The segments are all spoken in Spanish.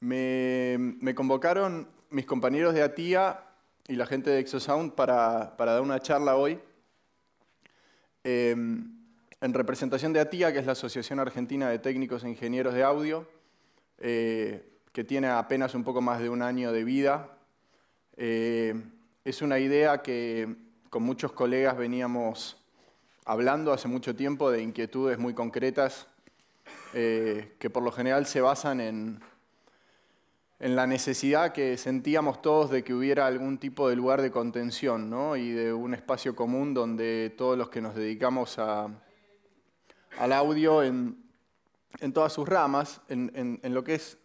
Me convocaron mis compañeros de ATIA y la gente de Exosound para dar una charla hoy en representación de ATIA, que es la Asociación Argentina de Técnicos e Ingenieros de Audio, que tiene apenas un poco más de un año de vida. Es una idea que con muchos colegas veníamos hablando hace mucho tiempo, de inquietudes muy concretas que por lo general se basan en la necesidad que sentíamos todos de que hubiera algún tipo de lugar de contención, ¿no? Y de un espacio común donde todos los que nos dedicamos al audio en todas sus ramas, en lo que es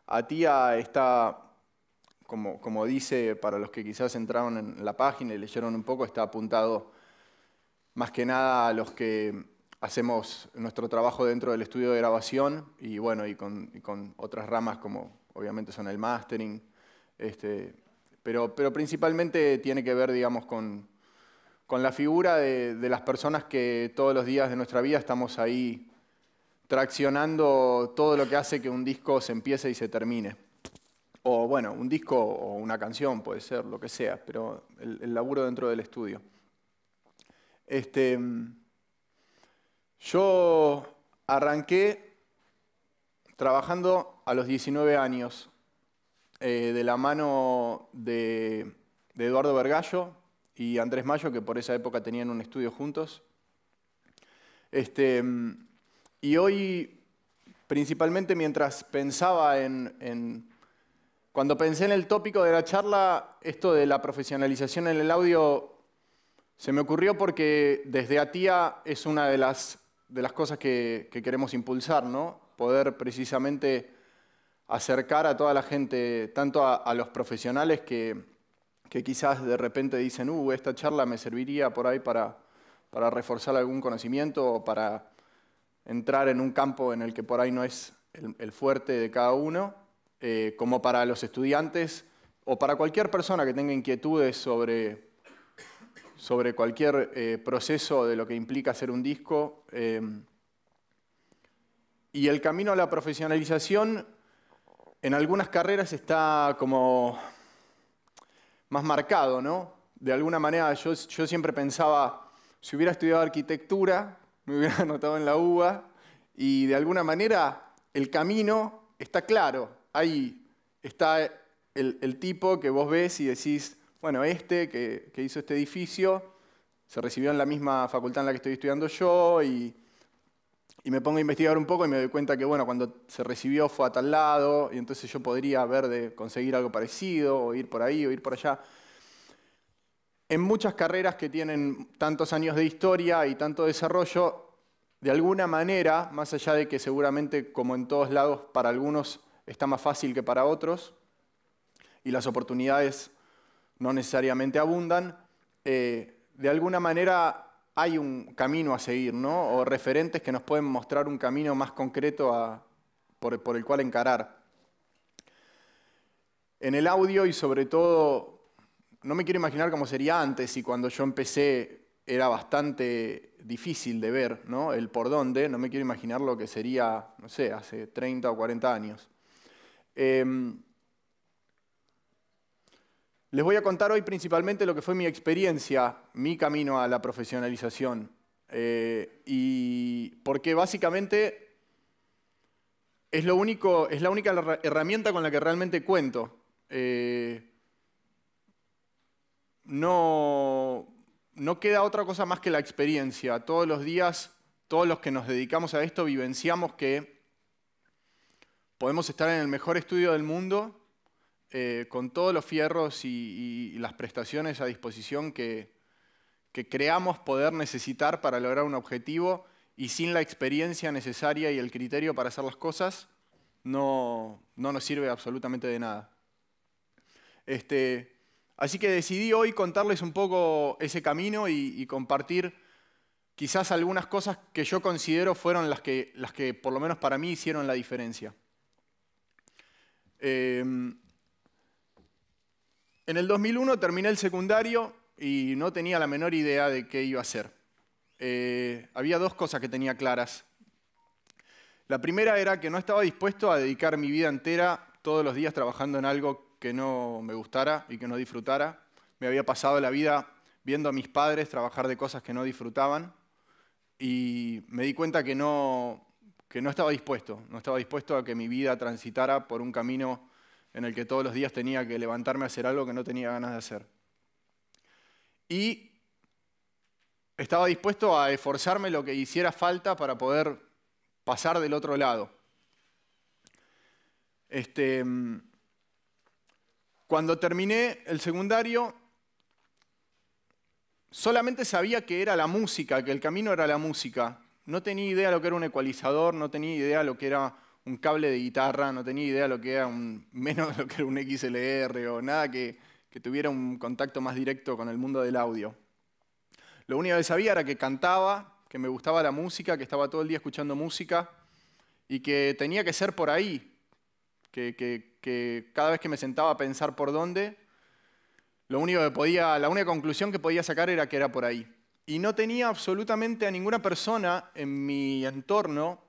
ATIA está, como dice, para los que quizás entraron en la página y leyeron un poco, está apuntado más que nada a los que hacemos nuestro trabajo dentro del estudio de grabación y bueno, y con otras ramas como obviamente son el mastering, pero principalmente tiene que ver, digamos, con la figura de las personas que todos los días de nuestra vida estamos ahí traccionando todo lo que hace que un disco se empiece y se termine. O bueno, un disco o una canción puede ser, lo que sea, pero el laburo dentro del estudio. Yo arranqué trabajando a los 19 años de la mano de Eduardo Vergallo y Andrés Mayo, que por esa época tenían un estudio juntos. Y hoy, principalmente mientras pensaba cuando pensé en el tópico de la charla, esto de la profesionalización en el audio se me ocurrió porque desde ATIA es una de las cosas que queremos impulsar, ¿no? Poder precisamente acercar a toda la gente, tanto a los profesionales que quizás de repente dicen, esta charla me serviría por ahí para reforzar algún conocimiento o para entrar en un campo en el que por ahí no es el fuerte de cada uno, como para los estudiantes o para cualquier persona que tenga inquietudes sobre cualquier proceso de lo que implica hacer un disco. Y el camino a la profesionalización en algunas carreras está como más marcado, ¿no? De alguna manera yo siempre pensaba, si hubiera estudiado arquitectura, me hubiera anotado en la UBA, y de alguna manera el camino está claro. Ahí está el tipo que vos ves y decís, bueno, que hizo este edificio, se recibió en la misma facultad en la que estoy estudiando yo, y me pongo a investigar un poco y me doy cuenta que, bueno, cuando se recibió fue a tal lado, y entonces yo podría ver de conseguir algo parecido, o ir por ahí, o ir por allá. En muchas carreras que tienen tantos años de historia y tanto desarrollo, de alguna manera, más allá de que seguramente, como en todos lados, para algunos está más fácil que para otros, y las oportunidades no necesariamente abundan, de alguna manera hay un camino a seguir, ¿no? O referentes que nos pueden mostrar un camino más concreto por el cual encarar. En el audio y sobre todo, no me quiero imaginar cómo sería antes, y cuando yo empecé era bastante difícil de ver, ¿no? El por dónde, no me quiero imaginar lo que sería, no sé, hace 30 o 40 años. Les voy a contar hoy principalmente lo que fue mi experiencia, mi camino a la profesionalización. Y porque básicamente es la única herramienta con la que realmente cuento. No queda otra cosa más que la experiencia. Todos los días, todos los que nos dedicamos a esto, vivenciamos que podemos estar en el mejor estudio del mundo, con todos los fierros y las prestaciones a disposición que creamos poder necesitar para lograr un objetivo, y sin la experiencia necesaria y el criterio para hacer las cosas, no nos sirve absolutamente de nada. Así que decidí hoy contarles un poco ese camino y compartir quizás algunas cosas que yo considero fueron las que por lo menos para mí hicieron la diferencia. En el 2001 terminé el secundario y no tenía la menor idea de qué iba a hacer. Había dos cosas que tenía claras. La primera era que no estaba dispuesto a dedicar mi vida entera todos los días trabajando en algo que no me gustara y que no disfrutara. Me había pasado la vida viendo a mis padres trabajar de cosas que no disfrutaban y me di cuenta que no estaba dispuesto. No estaba dispuesto a que mi vida transitara por un camino en el que todos los días tenía que levantarme a hacer algo que no tenía ganas de hacer. Y estaba dispuesto a esforzarme lo que hiciera falta para poder pasar del otro lado. Cuando terminé el secundario, solamente sabía que era la música, que el camino era la música. No tenía idea de lo que era un ecualizador, no tenía idea de lo que era un cable de guitarra, no tenía idea de lo que era menos de lo que era un XLR o nada que tuviera un contacto más directo con el mundo del audio. Lo único que sabía era que cantaba, que me gustaba la música, que estaba todo el día escuchando música y que tenía que ser por ahí, que cada vez que me sentaba a pensar por dónde, la única conclusión que podía sacar era que era por ahí. Y no tenía absolutamente a ninguna persona en mi entorno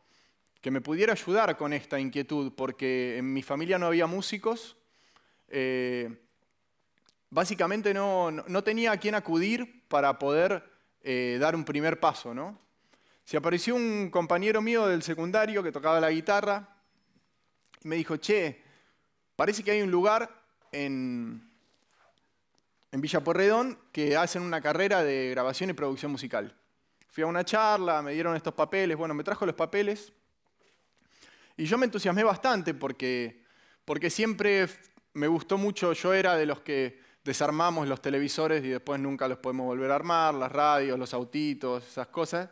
que me pudiera ayudar con esta inquietud, porque en mi familia no había músicos. Básicamente no tenía a quién acudir para poder dar un primer paso, ¿no? Se apareció un compañero mío del secundario que tocaba la guitarra y me dijo, che, parece que hay un lugar en Villa Pueyrredón que hacen una carrera de grabación y producción musical. Fui a una charla, me dieron estos papeles, bueno, me trajo los papeles y yo me entusiasmé bastante porque siempre me gustó mucho, yo era de los que desarmamos los televisores y después nunca los podemos volver a armar, las radios, los autitos, esas cosas.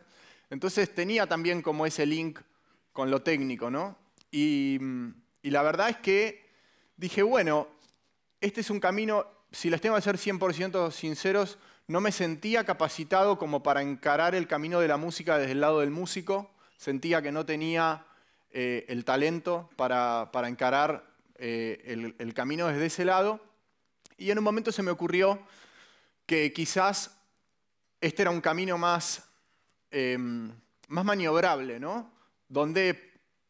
Entonces tenía también como ese link con lo técnico, ¿no? Y la verdad es que dije, bueno, este es un camino, si les tengo que ser 100% sinceros, no me sentía capacitado como para encarar el camino de la música desde el lado del músico. Sentía que no tenía el talento para encarar el camino desde ese lado. Y en un momento se me ocurrió que quizás este era un camino más maniobrable, ¿no? Donde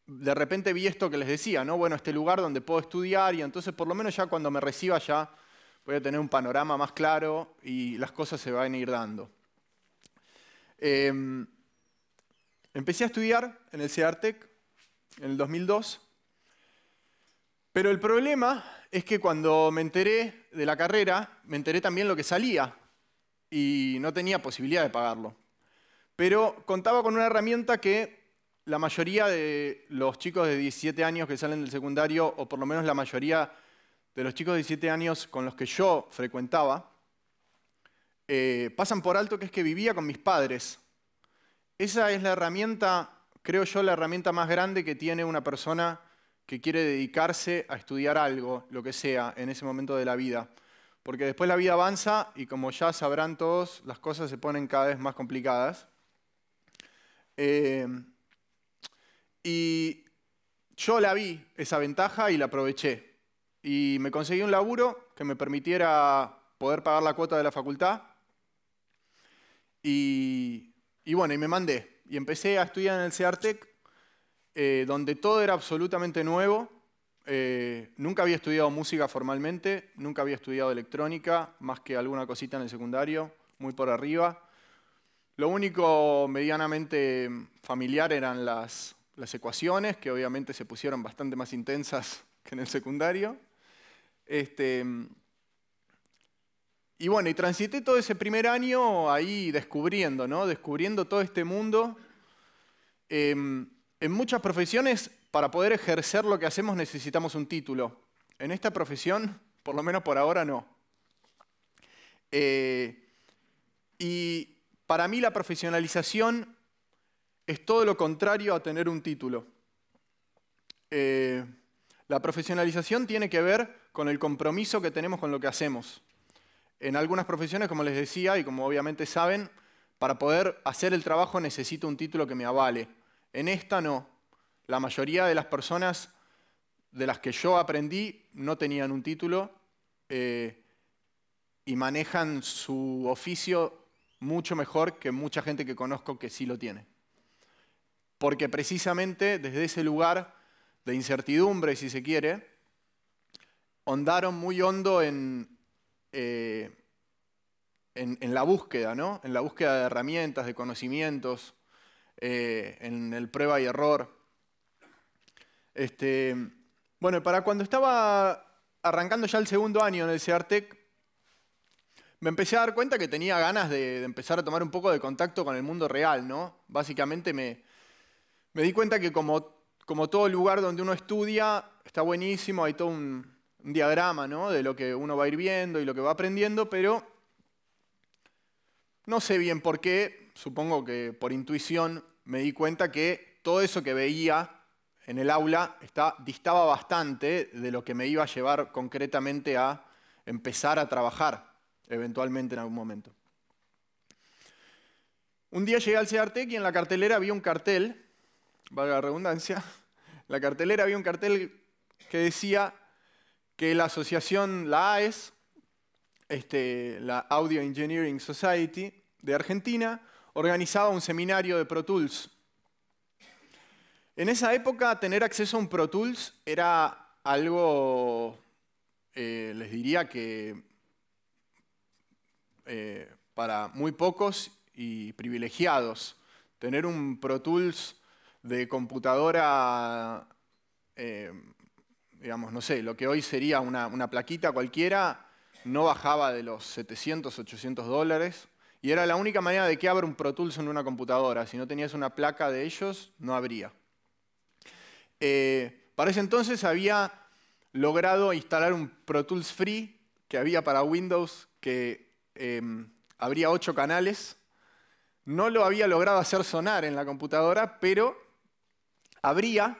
de repente vi esto que les decía, ¿no? Bueno, este lugar donde puedo estudiar y entonces por lo menos ya cuando me reciba ya voy a tener un panorama más claro y las cosas se van a ir dando. Empecé a estudiar en el CEARTEC en el 2002, pero el problema es que cuando me enteré de la carrera, me enteré también lo que salía y no tenía posibilidad de pagarlo. Pero contaba con una herramienta que la mayoría de los chicos de 17 años que salen del secundario, o por lo menos la mayoría de los chicos de 17 años con los que yo frecuentaba, pasan por alto, que es que vivía con mis padres. Esa es la herramienta, creo yo, la herramienta más grande que tiene una persona que quiere dedicarse a estudiar algo, lo que sea, en ese momento de la vida. Porque después la vida avanza y como ya sabrán todos, las cosas se ponen cada vez más complicadas. Y yo la vi, esa ventaja, y la aproveché. Y me conseguí un laburo que me permitiera poder pagar la cuota de la facultad. Y bueno, y me mandé. Y empecé a estudiar en el CEARTEC, donde todo era absolutamente nuevo. Nunca había estudiado música formalmente, nunca había estudiado electrónica, más que alguna cosita en el secundario, muy por arriba. Lo único medianamente familiar eran las ecuaciones, que obviamente se pusieron bastante más intensas que en el secundario. Y bueno, y transité todo ese primer año ahí descubriendo, ¿no? Descubriendo todo este mundo. En muchas profesiones, para poder ejercer lo que hacemos, necesitamos un título. En esta profesión, por lo menos por ahora, no. Y para mí la profesionalización es todo lo contrario a tener un título. La profesionalización tiene que ver con el compromiso que tenemos con lo que hacemos. En algunas profesiones, como les decía, y como obviamente saben, para poder hacer el trabajo necesito un título que me avale. En esta no. La mayoría de las personas de las que yo aprendí no tenían un título y manejan su oficio mucho mejor que mucha gente que conozco que sí lo tiene. Porque precisamente desde ese lugar de incertidumbre, si se quiere, hondaron muy hondo en la búsqueda, ¿no? En la búsqueda de herramientas, de conocimientos, en el prueba y error. Bueno, para cuando estaba arrancando ya el segundo año en el Ceartec, me empecé a dar cuenta que tenía ganas de empezar a tomar un poco de contacto con el mundo real, ¿no? Básicamente me di cuenta que como todo lugar donde uno estudia, está buenísimo, hay todo un diagrama, ¿no? De lo que uno va a ir viendo y lo que va aprendiendo, pero no sé bien por qué, supongo que por intuición me di cuenta que todo eso que veía en el aula distaba bastante de lo que me iba a llevar concretamente a empezar a trabajar, eventualmente en algún momento. Un día llegué al Ceartec y en la cartelera había un cartel, valga la redundancia, en la cartelera había un cartel que decía que la asociación, la AES, la Audio Engineering Society de Argentina, organizaba un seminario de Pro Tools. En esa época, tener acceso a un Pro Tools era algo, les diría que para muy pocos y privilegiados. Tener un Pro Tools de computadora, digamos, no sé, lo que hoy sería una plaquita cualquiera, no bajaba de los 700, 800 dólares. Y era la única manera de que abra un Pro Tools en una computadora. Si no tenías una placa de ellos, no abría. Para ese entonces había logrado instalar un Pro Tools Free que había para Windows, que abría 8 canales. No lo había logrado hacer sonar en la computadora, pero había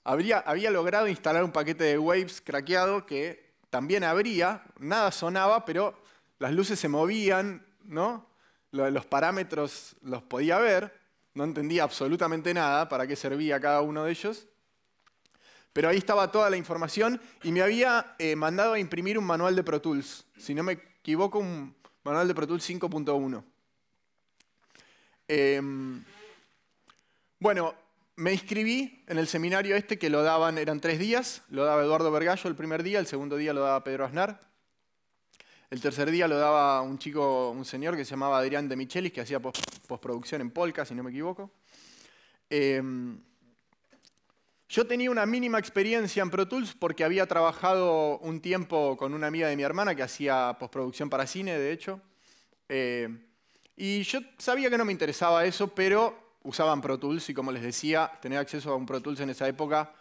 logrado instalar un paquete de Waves craqueado que también abría, nada sonaba, pero las luces se movían, ¿no? Los parámetros los podía ver, no entendía absolutamente nada para qué servía cada uno de ellos. Pero ahí estaba toda la información y me había mandado a imprimir un manual de Pro Tools. Si no me equivoco, un manual de Pro Tools 5.1. Bueno, me inscribí en el seminario que lo daban, eran 3 días. Lo daba Eduardo Vergallo el primer día, el segundo día lo daba Pedro Aznar. El tercer día lo daba un señor que se llamaba Adrián de Michelis, que hacía postproducción en Polka, si no me equivoco. Yo tenía una mínima experiencia en Pro Tools porque había trabajado un tiempo con una amiga de mi hermana que hacía postproducción para cine, de hecho. Y yo sabía que no me interesaba eso, pero usaban Pro Tools y como les decía, tener acceso a un Pro Tools en esa época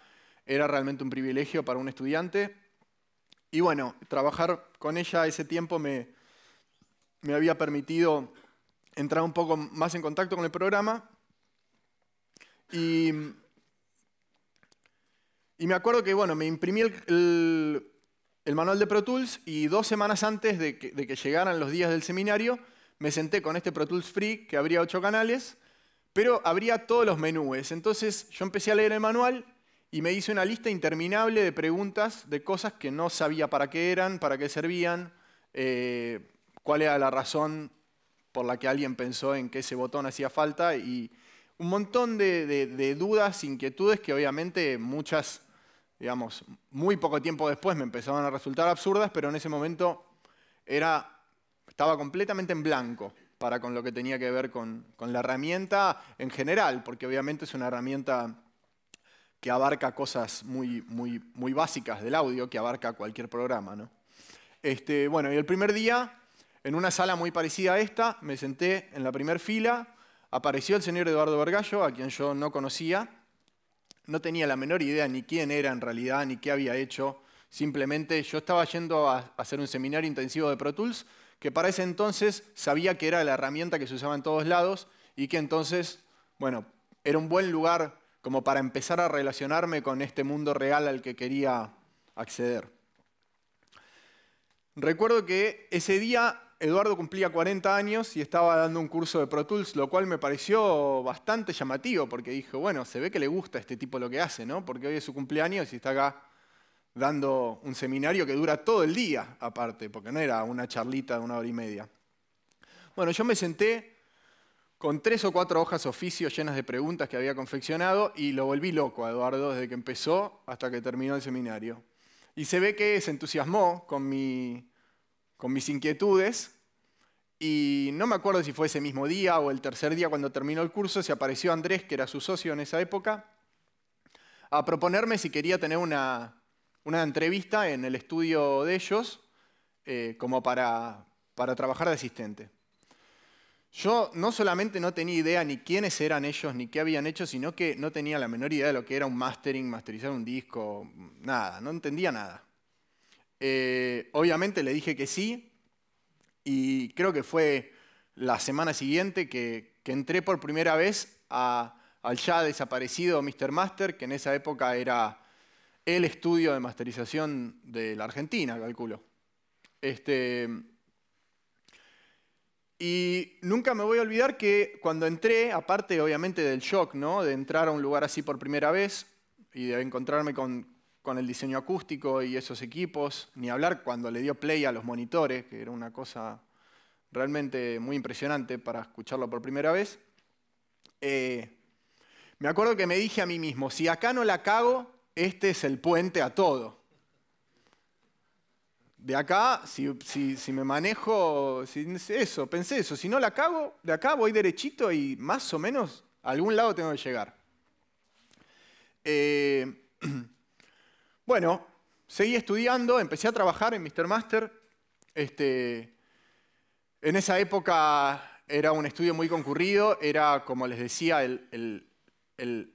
era realmente un privilegio para un estudiante. Y bueno, trabajar con ella ese tiempo me había permitido entrar un poco más en contacto con el programa. Y me acuerdo que, bueno, me imprimí el manual de Pro Tools y 2 semanas antes de que llegaran los días del seminario, me senté con este Pro Tools Free, que abría 8 canales, pero abría todos los menús. Entonces yo empecé a leer el manual y me hice una lista interminable de preguntas de cosas que no sabía para qué eran, para qué servían, cuál era la razón por la que alguien pensó en que ese botón hacía falta y un montón de dudas, inquietudes que obviamente muchas, digamos, muy poco tiempo después me empezaban a resultar absurdas, pero en ese momento estaba completamente en blanco para con lo que tenía que ver con la herramienta en general, porque obviamente es una herramienta que abarca cosas muy, muy, muy básicas del audio, que abarca cualquier programa, ¿no? Bueno, y el primer día, en una sala muy parecida a esta, me senté en la primera fila, apareció el señor Eduardo Vergallo, a quien yo no conocía, no tenía la menor idea ni quién era en realidad, ni qué había hecho, simplemente yo estaba yendo a hacer un seminario intensivo de Pro Tools, que para ese entonces sabía que era la herramienta que se usaba en todos lados y que entonces, bueno, era un buen lugar como para empezar a relacionarme con este mundo real al que quería acceder. Recuerdo que ese día Eduardo cumplía 40 años y estaba dando un curso de Pro Tools, lo cual me pareció bastante llamativo, porque dije, bueno, se ve que le gusta a este tipo lo que hace, ¿no? Porque hoy es su cumpleaños y está acá dando un seminario que dura todo el día, aparte, porque no era una charlita de 1 hora y media. Bueno, yo me senté con 3 o 4 hojas oficio llenas de preguntas que había confeccionado y lo volví loco a Eduardo desde que empezó hasta que terminó el seminario. Y se ve que se entusiasmó con mis inquietudes. Y no me acuerdo si fue ese mismo día o el tercer día cuando terminó el curso, se apareció Andrés, que era su socio en esa época, a proponerme si quería tener una entrevista en el estudio de ellos como para trabajar de asistente. Yo no solamente no tenía idea ni quiénes eran ellos ni qué habían hecho, sino que no tenía la menor idea de lo que era un mastering, masterizar un disco, nada, no entendía nada. Obviamente le dije que sí y creo que fue la semana siguiente que entré por primera vez al ya desaparecido Mr. Master, que en esa época era el estudio de masterización de la Argentina, calculo. Y nunca me voy a olvidar que cuando entré, aparte obviamente del shock, ¿no? De entrar a un lugar así por primera vez y de encontrarme con el diseño acústico y esos equipos, ni hablar cuando le dio play a los monitores, que era una cosa realmente muy impresionante para escucharlo por primera vez. Me acuerdo que me dije a mí mismo, si acá no la cago, este es el puente a todo. De acá, si me manejo, pensé eso, si no la cago, de acá voy derechito y más o menos a algún lado tengo que llegar. Bueno, seguí estudiando, empecé a trabajar en Mr. Master. En esa época era un estudio muy concurrido, era, como les decía, el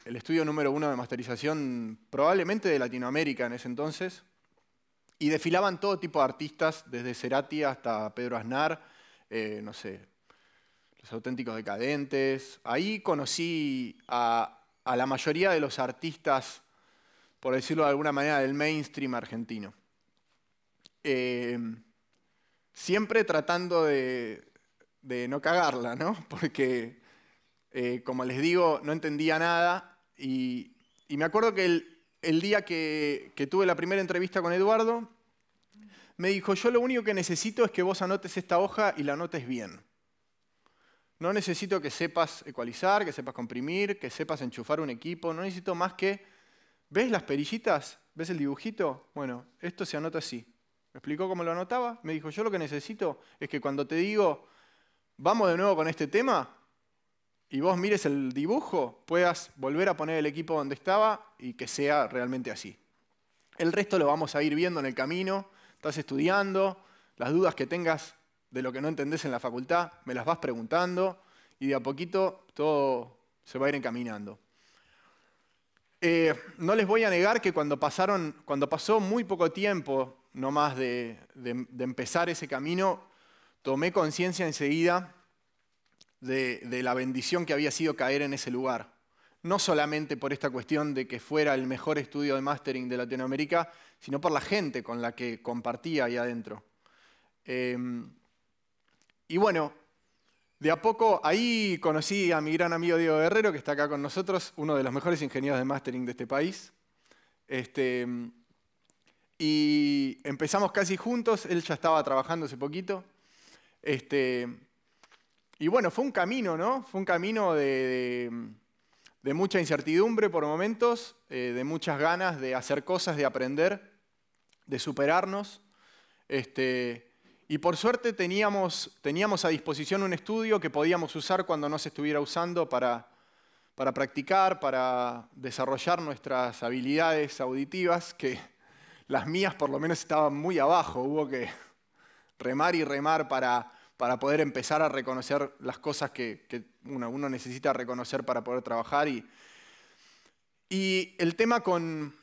estudio número 1 de masterización probablemente de Latinoamérica en ese entonces. Y desfilaban todo tipo de artistas, desde Cerati hasta Pedro Aznar, no sé, Los Auténticos Decadentes. Ahí conocí a la mayoría de los artistas, por decirlo de alguna manera, del mainstream argentino. Siempre tratando de no cagarla, ¿no? Porque, como les digo, no entendía nada. Y me acuerdo que el día que tuve la primera entrevista con Eduardo, me dijo, yo lo único que necesito es que vos anotes esta hoja y la anotes bien. No necesito que sepas ecualizar, que sepas comprimir, que sepas enchufar un equipo. No necesito más que, ¿ves las perillitas? ¿Ves el dibujito? Bueno, esto se anota así. ¿Me explicó cómo lo anotaba? Me dijo, yo lo que necesito es que cuando te digo, vamos de nuevo con este tema, y vos mires el dibujo, puedas volver a poner el equipo donde estaba y que sea realmente así. El resto lo vamos a ir viendo en el camino. Estás estudiando, las dudas que tengas de lo que no entendés en la facultad, me las vas preguntando y de a poquito todo se va a ir encaminando. No les voy a negar que cuando pasó muy poco tiempo nomás de empezar ese camino, tomé conciencia enseguida de la bendición que había sido caer en ese lugar. No solamente por esta cuestión de que fuera el mejor estudio de mastering de Latinoamérica, sino por la gente con la que compartía ahí adentro. Y bueno, de a poco ahí conocí a mi gran amigo Diego Guerrero, que está acá con nosotros, uno de los mejores ingenieros de mastering de este país. Y empezamos casi juntos, él ya estaba trabajando hace poquito. Y bueno, fue un camino, ¿no? Fue un camino de mucha incertidumbre por momentos, de muchas ganas de hacer cosas, de aprender, de superarnos. Y por suerte teníamos a disposición un estudio que podíamos usar cuando no se estuviera usando para practicar, para desarrollar nuestras habilidades auditivas, que las mías por lo menos estaban muy abajo. Hubo que remar y remar para poder empezar a reconocer las cosas que uno necesita reconocer para poder trabajar. Y el tema con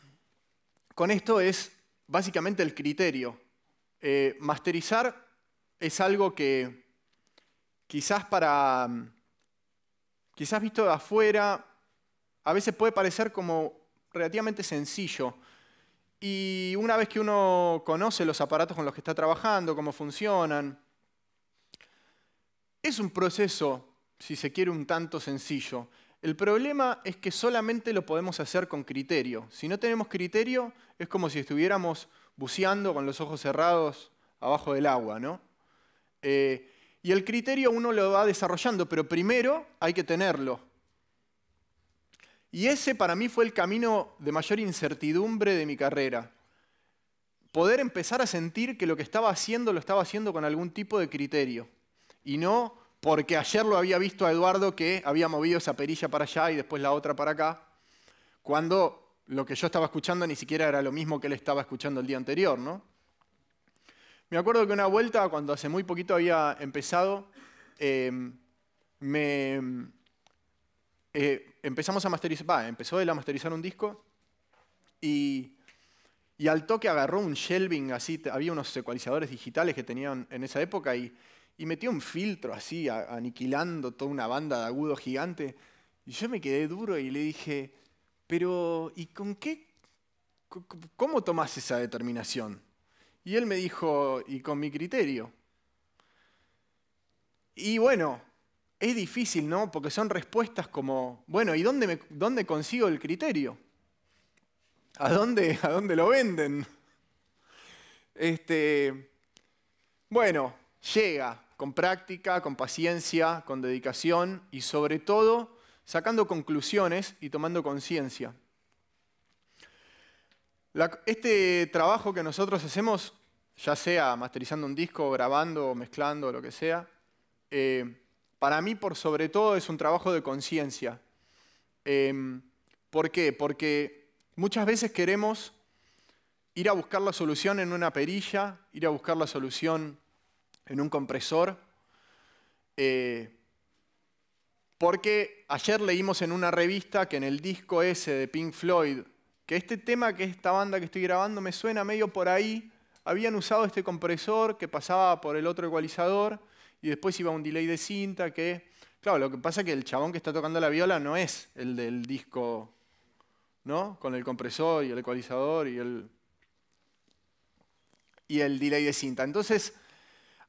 esto es básicamente el criterio. Masterizar es algo que quizás visto de afuera a veces puede parecer como relativamente sencillo. Y una vez que uno conoce los aparatos con los que está trabajando, cómo funcionan, es un proceso, si se quiere, un tanto sencillo. El problema es que solamente lo podemos hacer con criterio. Si no tenemos criterio, es como si estuviéramos buceando con los ojos cerrados abajo del agua, ¿no? Y el criterio uno lo va desarrollando, pero primero hay que tenerlo. Y ese para mí fue el camino de mayor incertidumbre de mi carrera. poder empezar a sentir que lo que estaba haciendo lo estaba haciendo con algún tipo de criterio. Y no porque ayer lo había visto a Eduardo que había movido esa perilla para allá y después la otra para acá, cuando lo que yo estaba escuchando ni siquiera era lo mismo que él estaba escuchando el día anterior, ¿no? Me acuerdo que una vuelta, cuando hace muy poquito había empezado, empezamos a masterizar, empezó él a masterizar un disco y al toque agarró un shelving así, había unos ecualizadores digitales que tenían en esa época y metió un filtro así, aniquilando toda una banda de agudo gigante. Y yo me quedé duro y le dije, pero ¿y con qué? ¿Cómo tomás esa determinación? Y él me dijo, y con mi criterio. Y bueno, es difícil, ¿no? Porque son respuestas como, bueno, ¿y dónde consigo el criterio? ¿A dónde lo venden? Bueno, llega con práctica, con paciencia, con dedicación y sobre todo sacando conclusiones y tomando conciencia. Este trabajo que nosotros hacemos, ya sea masterizando un disco, grabando, mezclando, lo que sea, para mí por sobre todo es un trabajo de conciencia. ¿Por qué? Porque muchas veces queremos ir a buscar la solución en una perilla, ir a buscar la solución en un compresor, porque ayer leímos en una revista que en el disco ese de Pink Floyd, que este tema, que esta banda que estoy grabando me suena medio por ahí, habían usado este compresor que pasaba por el otro ecualizador y después iba un delay de cinta que... Claro, lo que pasa es que el chabón que está tocando la viola no es el del disco, ¿no? Con el compresor y el ecualizador y el delay de cinta. Entonces,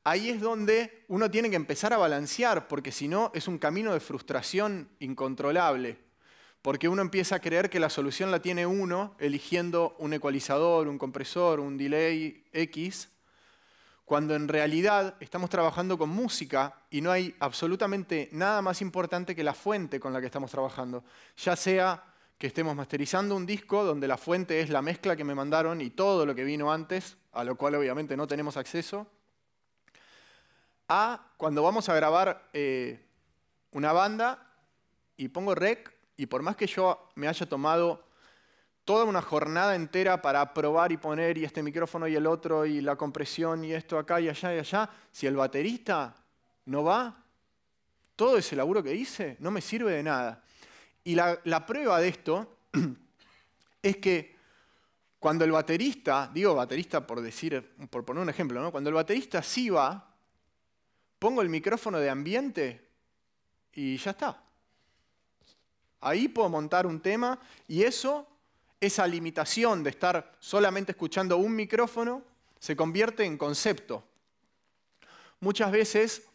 ahí es donde uno tiene que empezar a balancear, porque si no es un camino de frustración incontrolable. Porque uno empieza a creer que la solución la tiene uno eligiendo un ecualizador, un compresor, un delay X, cuando en realidad estamos trabajando con música y no hay absolutamente nada más importante que la fuente con la que estamos trabajando. Ya sea que estemos masterizando un disco donde la fuente es la mezcla que me mandaron y todo lo que vino antes, a lo cual obviamente no tenemos acceso, a cuando vamos a grabar una banda y pongo rec y por más que yo me haya tomado toda una jornada entera para probar y poner y este micrófono y el otro y la compresión y esto acá y allá, si el baterista no va, todo ese laburo que hice no me sirve de nada. Y la prueba de esto es que cuando el baterista, digo baterista por poner un ejemplo, ¿no? Cuando el baterista sí va, pongo el micrófono de ambiente y ya está. Ahí puedo montar un tema y esa limitación de estar solamente escuchando un micrófono se convierte en concepto. Muchas veces,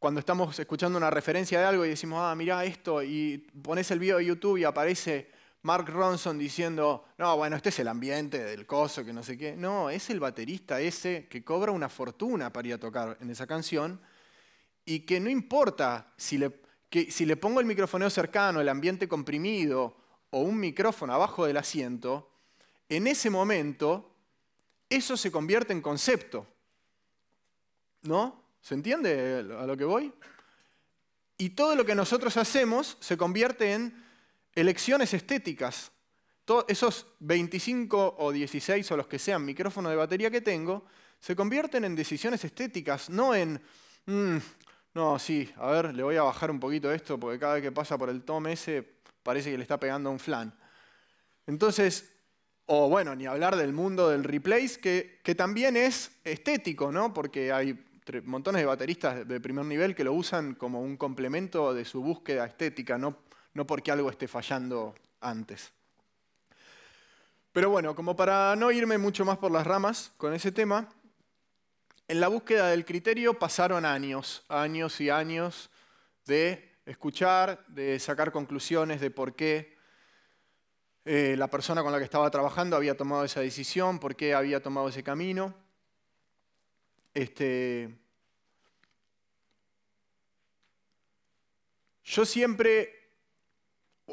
cuando estamos escuchando una referencia de algo y decimos, mirá esto, y pones el video de YouTube y aparece Mark Ronson diciendo, no, bueno, este es el ambiente del coso, que no sé qué. No, es el baterista ese que cobra una fortuna para ir a tocar en esa canción y que no importa si le pongo el microfoneo cercano, el ambiente comprimido o un micrófono abajo del asiento, en ese momento eso se convierte en concepto. ¿No? ¿Se entiende a lo que voy? Y todo lo que nosotros hacemos se convierte en elecciones estéticas. Esos 25 o 16 o los que sean micrófonos de batería que tengo, se convierten en decisiones estéticas, no en... no, sí, a ver, le voy a bajar un poquito esto porque cada vez que pasa por el tom ese parece que le está pegando a un flan. Entonces, o bueno, ni hablar del mundo del replace, que también es estético, ¿no? Porque hay montones de bateristas de primer nivel que lo usan como un complemento de su búsqueda estética, no porque algo esté fallando antes. Pero bueno, como para no irme mucho más por las ramas con ese tema, en la búsqueda del criterio pasaron años y años de escuchar, de sacar conclusiones de por qué la persona con la que estaba trabajando había tomado esa decisión, por qué había tomado ese camino. Yo siempre,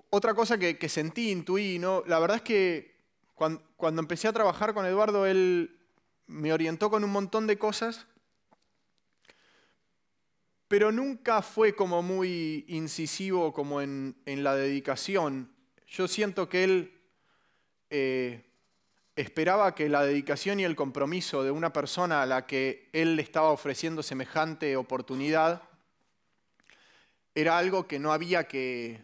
otra cosa que sentí, intuí, ¿no? La verdad es que Cuando empecé a trabajar con Eduardo, él me orientó con un montón de cosas, pero nunca fue como muy incisivo como en la dedicación. Yo siento que él esperaba que la dedicación y el compromiso de una persona a la que él le estaba ofreciendo semejante oportunidad era algo que no había de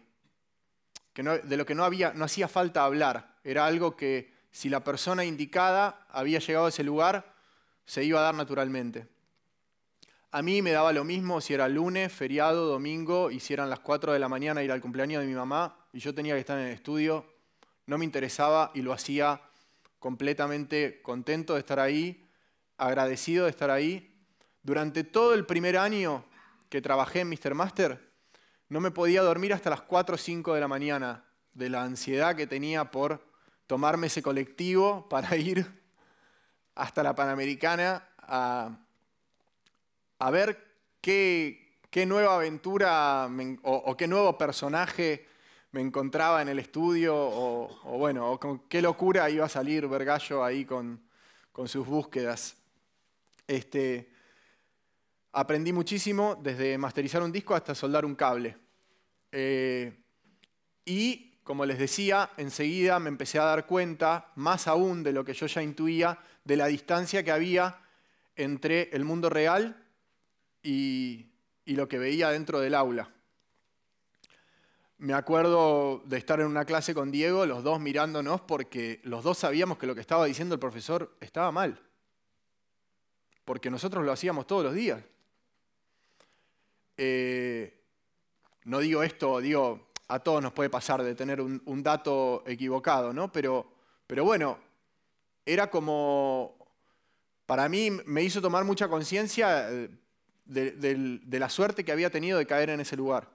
lo que no hacía falta hablar. Era algo que si la persona indicada había llegado a ese lugar, se iba a dar naturalmente. A mí me daba lo mismo si era lunes, feriado, domingo, y si eran las 4 de la mañana ir al cumpleaños de mi mamá y yo tenía que estar en el estudio. No me interesaba y lo hacía completamente contento de estar ahí, agradecido de estar ahí. Durante todo el primer año que trabajé en Mr. Master, no me podía dormir hasta las 4 o 5 de la mañana de la ansiedad que tenía por tomarme ese colectivo para ir hasta la Panamericana a ver qué nueva aventura o qué nuevo personaje me encontraba en el estudio o con qué locura iba a salir Vergallo ahí con sus búsquedas. Aprendí muchísimo, desde masterizar un disco hasta soldar un cable. Y, como les decía, enseguida me empecé a dar cuenta, más aún de lo que yo ya intuía, de la distancia que había entre el mundo real y lo que veía dentro del aula. Me acuerdo de estar en una clase con Diego, los dos mirándonos, porque los dos sabíamos que lo que estaba diciendo el profesor estaba mal. Porque nosotros lo hacíamos todos los días. No digo esto, digo, a todos nos puede pasar de tener un dato equivocado, ¿no? Pero bueno, era como, para mí me hizo tomar mucha conciencia de la suerte que había tenido de caer en ese lugar.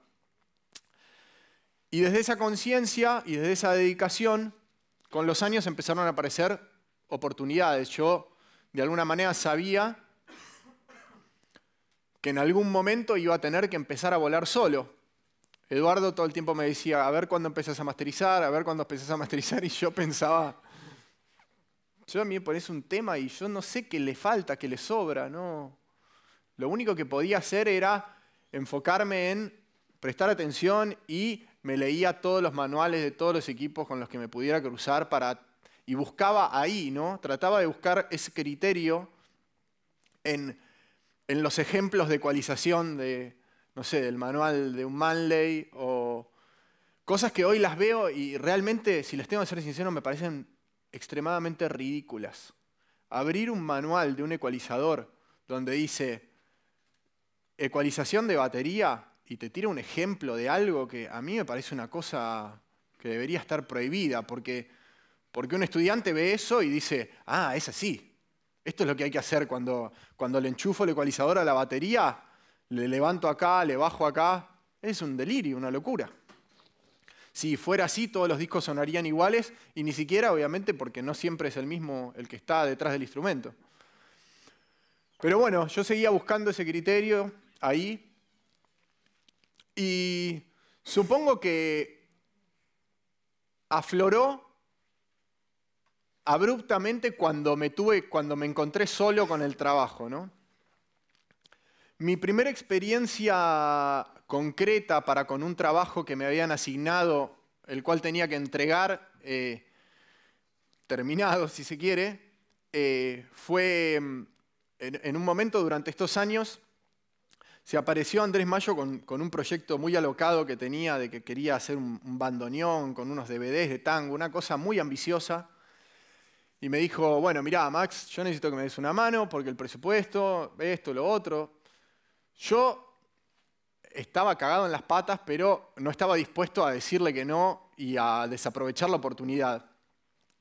Y desde esa conciencia y desde esa dedicación, con los años empezaron a aparecer oportunidades. Yo, de alguna manera, sabía que en algún momento iba a tener que empezar a volar solo. Eduardo todo el tiempo me decía, a ver cuándo empezás a masterizar, a ver cuándo empezás a masterizar, y yo pensaba, yo a mí me pones un tema y yo no sé qué le falta, qué le sobra, ¿no? Lo único que podía hacer era enfocarme en prestar atención y me leía todos los manuales de todos los equipos con los que me pudiera cruzar y buscaba ahí, ¿no? Trataba de buscar ese criterio en los ejemplos de ecualización no sé, del manual de un Manley o cosas que hoy las veo y realmente, si les tengo que ser sincero, me parecen extremadamente ridículas. Abrir un manual de un ecualizador donde dice ecualización de batería y te tira un ejemplo de algo que a mí me parece una cosa que debería estar prohibida, porque un estudiante ve eso y dice, ah, es así. Esto es lo que hay que hacer cuando le enchufo el ecualizador a la batería, le levanto acá, le bajo acá. Es un delirio, una locura. Si fuera así, todos los discos sonarían iguales y ni siquiera, obviamente, porque no siempre es el mismo el que está detrás del instrumento. Pero bueno, yo seguía buscando ese criterio ahí y supongo que afloró abruptamente cuando me encontré solo con el trabajo, ¿no? Mi primera experiencia concreta para con un trabajo que me habían asignado, el cual tenía que entregar, terminado si se quiere, fue en un momento durante estos años, se apareció Andrés Mayo con un proyecto muy alocado que tenía de que quería hacer un bandoneón con unos DVDs de tango, una cosa muy ambiciosa. Y me dijo, bueno, mirá, Max, yo necesito que me des una mano porque el presupuesto, esto, lo otro. Yo estaba cagado en las patas, pero no estaba dispuesto a decirle que no y a desaprovechar la oportunidad.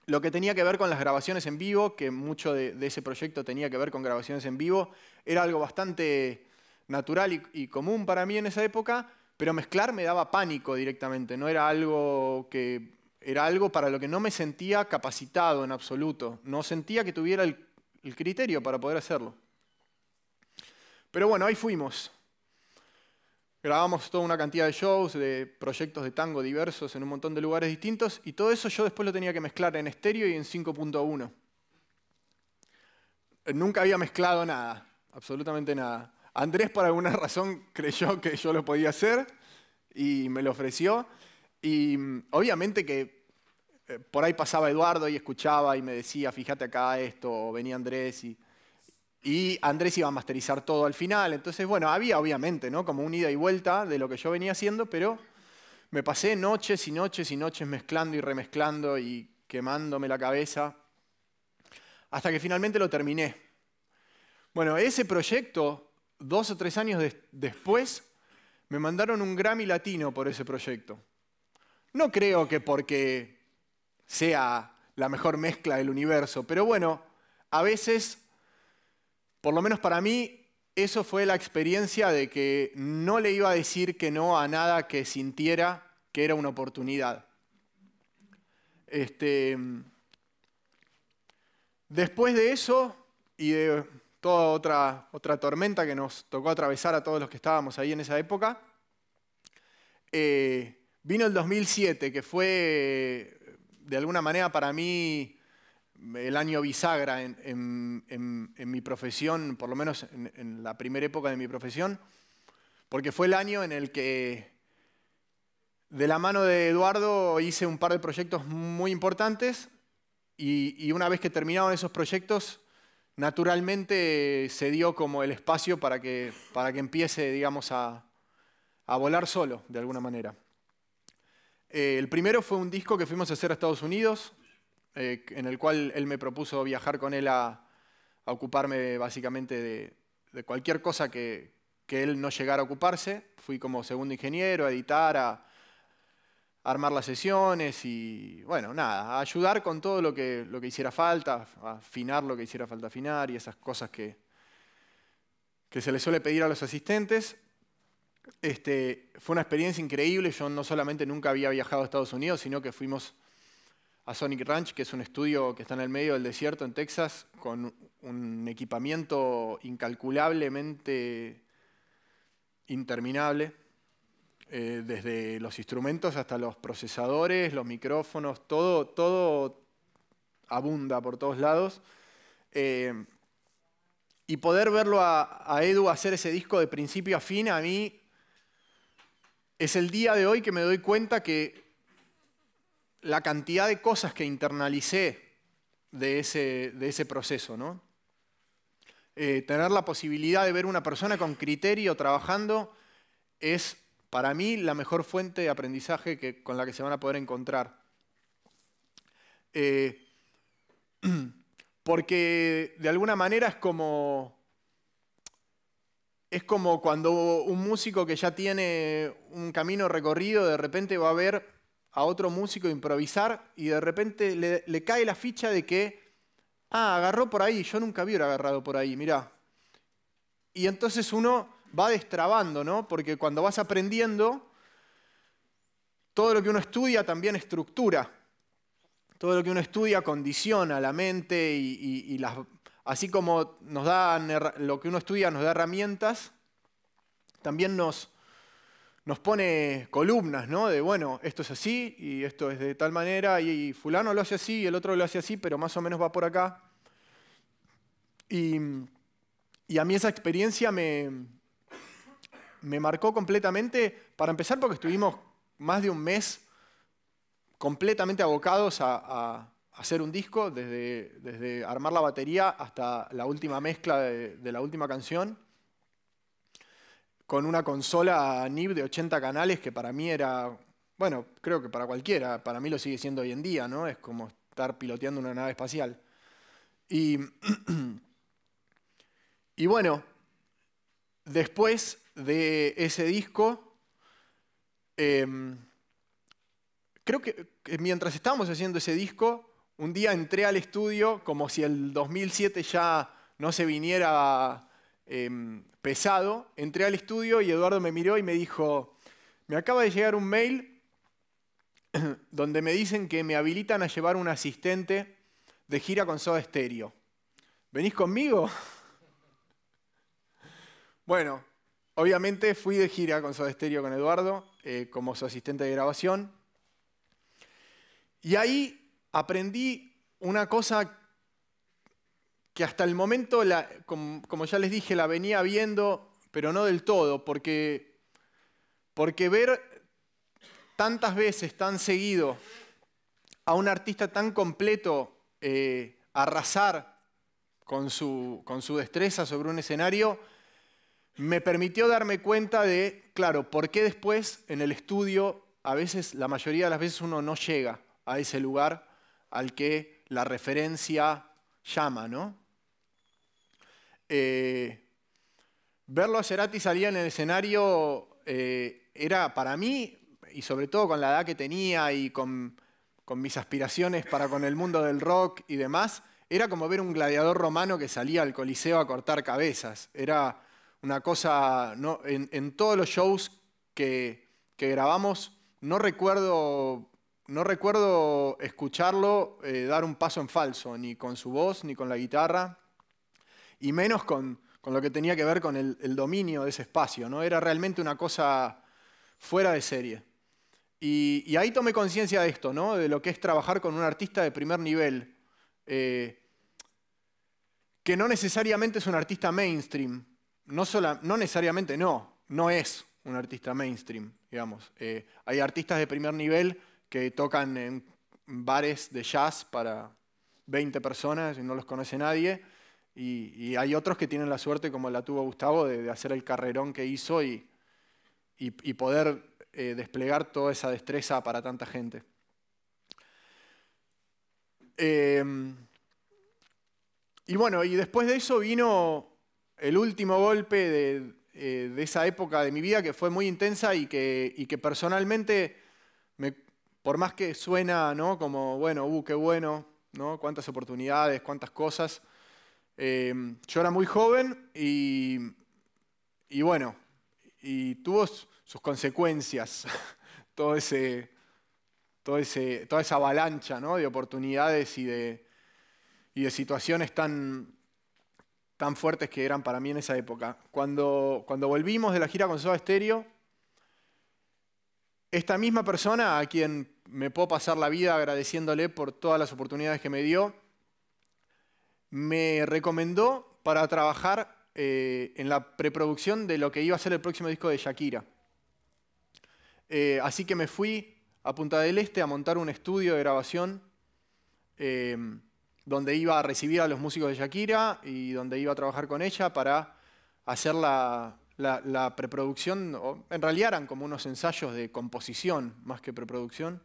Lo que tenía que ver con las grabaciones en vivo, que mucho de ese proyecto tenía que ver con grabaciones en vivo, era algo bastante natural y común para mí en esa época, pero mezclar me daba pánico directamente, no era algo que... Era algo para lo que no me sentía capacitado en absoluto. No sentía que tuviera el criterio para poder hacerlo. Pero bueno, ahí fuimos. grabamos toda una cantidad de shows, de proyectos de tango diversos en un montón de lugares distintos, y todo eso yo después lo tenía que mezclar en estéreo y en 5.1. Nunca había mezclado nada, absolutamente nada. Andrés por alguna razón creyó que yo lo podía hacer y me lo ofreció. Y obviamente que por ahí pasaba Eduardo y escuchaba y me decía, fíjate acá esto, o venía Andrés y Andrés iba a masterizar todo al final. Entonces, bueno, había obviamente, ¿no? Como un ida y vuelta de lo que yo venía haciendo, pero me pasé noches y noches y noches mezclando y remezclando y quemándome la cabeza hasta que finalmente lo terminé. Bueno, ese proyecto, 2 o 3 años después, me mandaron un Grammy Latino por ese proyecto. No creo que porque sea la mejor mezcla del universo, pero bueno, a veces, por lo menos para mí, eso fue la experiencia de que no le iba a decir que no a nada que sintiera que era una oportunidad. Después de eso y de toda otra tormenta que nos tocó atravesar a todos los que estábamos ahí en esa época, vino el 2007, que fue de alguna manera para mí el año bisagra en mi profesión, por lo menos en la primera época de mi profesión, porque fue el año en el que de la mano de Eduardo hice un par de proyectos muy importantes y una vez que terminaron esos proyectos, naturalmente se dio como el espacio para que empiece, digamos, a volar solo, de alguna manera. El primero fue un disco que fuimos a hacer a Estados Unidos, en el cual él me propuso viajar con él a ocuparme básicamente de cualquier cosa que él no llegara a ocuparse. Fui como segundo ingeniero, a editar, a armar las sesiones y, bueno, nada, a ayudar con todo lo que hiciera falta, a afinar lo que hiciera falta afinar y esas cosas que se les suele pedir a los asistentes. Fue una experiencia increíble. Yo no solamente nunca había viajado a Estados Unidos, sino que fuimos a Sonic Ranch, que es un estudio que está en el medio del desierto en Texas, con un equipamiento incalculablemente interminable. Desde los instrumentos hasta los procesadores, los micrófonos, todo abunda por todos lados. Y poder verlo a Edu hacer ese disco de principio a fin, a mí es el día de hoy que me doy cuenta que la cantidad de cosas que internalicé de ese proceso, ¿no? Tener la posibilidad de ver una persona con criterio trabajando es para mí la mejor fuente de aprendizaje con la que se van a poder encontrar. Porque de alguna manera es como cuando un músico que ya tiene un camino recorrido de repente va a ver a otro músico improvisar y de repente le cae la ficha de que, agarró por ahí, yo nunca hubiera agarrado por ahí, mirá. Y entonces uno va destrabando, ¿no? Porque cuando vas aprendiendo, todo lo que uno estudia también estructura. Todo lo que uno estudia condiciona la mente y así como lo que uno estudia nos da herramientas, también nos pone columnas, ¿no? De, bueno, esto es así y esto es de tal manera y fulano lo hace así y el otro lo hace así, pero más o menos va por acá. Y a mí esa experiencia me marcó completamente, para empezar porque estuvimos más de un mes completamente abocados a hacer un disco, desde armar la batería hasta la última mezcla de la última canción, con una consola NIB de 80 canales que para mí era, bueno, creo que para cualquiera, para mí lo sigue siendo hoy en día, ¿no? Es como estar piloteando una nave espacial. Y bueno, después de ese disco, creo que mientras estábamos haciendo ese disco, un día entré al estudio como si el 2007 ya no se viniera pesado. Entré al estudio y Eduardo me miró y me dijo, me acaba de llegar un mail donde me dicen que me habilitan a llevar un asistente de gira con Soda Stereo. ¿Venís conmigo? Bueno, obviamente fui de gira con Soda Stereo con Eduardo, como su asistente de grabación. Y ahí aprendí una cosa que hasta el momento, como ya les dije, la venía viendo, pero no del todo, porque ver tantas veces, tan seguido, a un artista tan completo arrasar con su destreza sobre un escenario, me permitió darme cuenta de, claro, por qué después en el estudio, a veces, la mayoría de las veces uno no llega a ese lugar al que la referencia llama, ¿no? Verlo a Cerati salir en el escenario era para mí, y sobre todo con la edad que tenía y con mis aspiraciones para con el mundo del rock y demás, era como ver un gladiador romano que salía al Coliseo a cortar cabezas. Era una cosa, ¿no? En todos los shows que grabamos, no recuerdo escucharlo dar un paso en falso, ni con su voz, ni con la guitarra, y menos con lo que tenía que ver con el dominio de ese espacio, ¿no? Era realmente una cosa fuera de serie. Y ahí tomé conciencia de esto, ¿no? De lo que es trabajar con un artista de primer nivel, que no necesariamente es un artista mainstream, no necesariamente no es un artista mainstream, digamos. Hay artistas de primer nivel que tocan en bares de jazz para 20 personas y no los conoce nadie, y hay otros que tienen la suerte, como la tuvo Gustavo, de hacer el carrerón que hizo y poder desplegar toda esa destreza para tanta gente. Y bueno, y después de eso vino el último golpe de esa época de mi vida, que fue muy intensa y que personalmente, por más que suena, ¿no? Como, bueno, qué bueno, ¿no? Cuántas oportunidades, cuántas cosas. Yo era muy joven y bueno, y tuvo sus consecuencias toda esa avalancha, ¿no? De oportunidades y de situaciones tan fuertes que eran para mí en esa época. Cuando volvimos de la gira con Soda Stereo, esta misma persona, a quien me puedo pasar la vida agradeciéndole por todas las oportunidades que me dio, me recomendó para trabajar en la preproducción de lo que iba a ser el próximo disco de Shakira. Así que me fui a Punta del Este a montar un estudio de grabación donde iba a recibir a los músicos de Shakira y donde iba a trabajar con ella para hacer la preproducción. En realidad eran como unos ensayos de composición más que preproducción.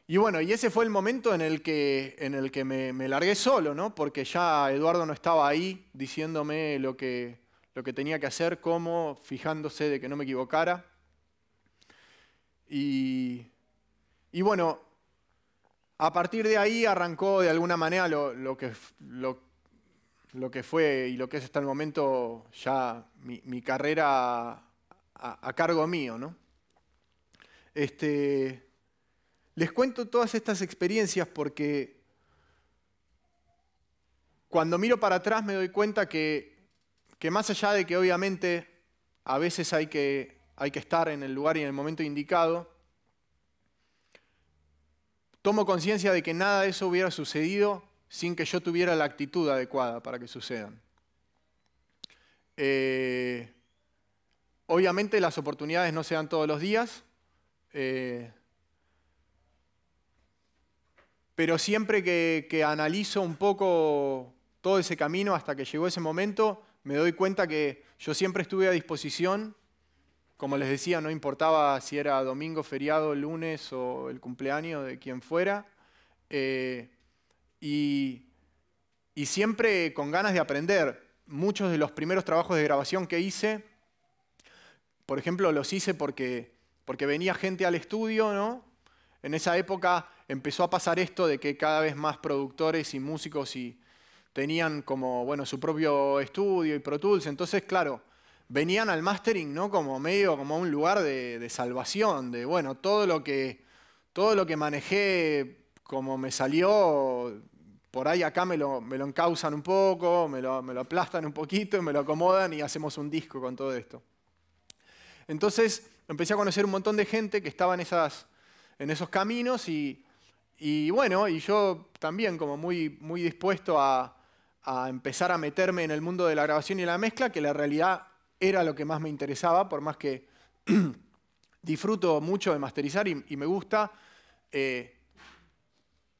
Y bueno, y ese fue el momento en el que me largué solo, ¿no? Porque ya Eduardo no estaba ahí diciéndome lo que tenía que hacer, cómo, fijándose de que no me equivocara. Y bueno, a partir de ahí arrancó de alguna manera lo que fue y lo que es hasta el momento ya mi carrera a cargo mío, ¿no? Les cuento todas estas experiencias porque cuando miro para atrás me doy cuenta que más allá de que obviamente a veces hay que estar en el lugar y en el momento indicado, tomo conciencia de que nada de eso hubiera sucedido sin que yo tuviera la actitud adecuada para que sucedan. Obviamente las oportunidades no se dan todos los días, pero siempre que analizo un poco todo ese camino hasta que llegó ese momento, me doy cuenta que yo siempre estuve a disposición. Como les decía, no importaba si era domingo, feriado, lunes o el cumpleaños de quien fuera. Y siempre con ganas de aprender. Muchos de los primeros trabajos de grabación que hice, por ejemplo, los hice porque venía gente al estudio, ¿no? En esa época empezó a pasar esto de que cada vez más productores y músicos tenían como, bueno, su propio estudio y Pro Tools. Entonces, claro, venían al mastering, ¿no? Como medio como un lugar de salvación, de, bueno, todo lo que manejé como me salió, por ahí acá me lo encausan un poco, me lo aplastan un poquito, me lo acomodan y hacemos un disco con todo esto. Entonces empecé a conocer un montón de gente que estaba en esos caminos y bueno, y yo también como muy, muy dispuesto a empezar a meterme en el mundo de la grabación y la mezcla, que la realidad era lo que más me interesaba, por más que disfruto mucho de masterizar y me gusta.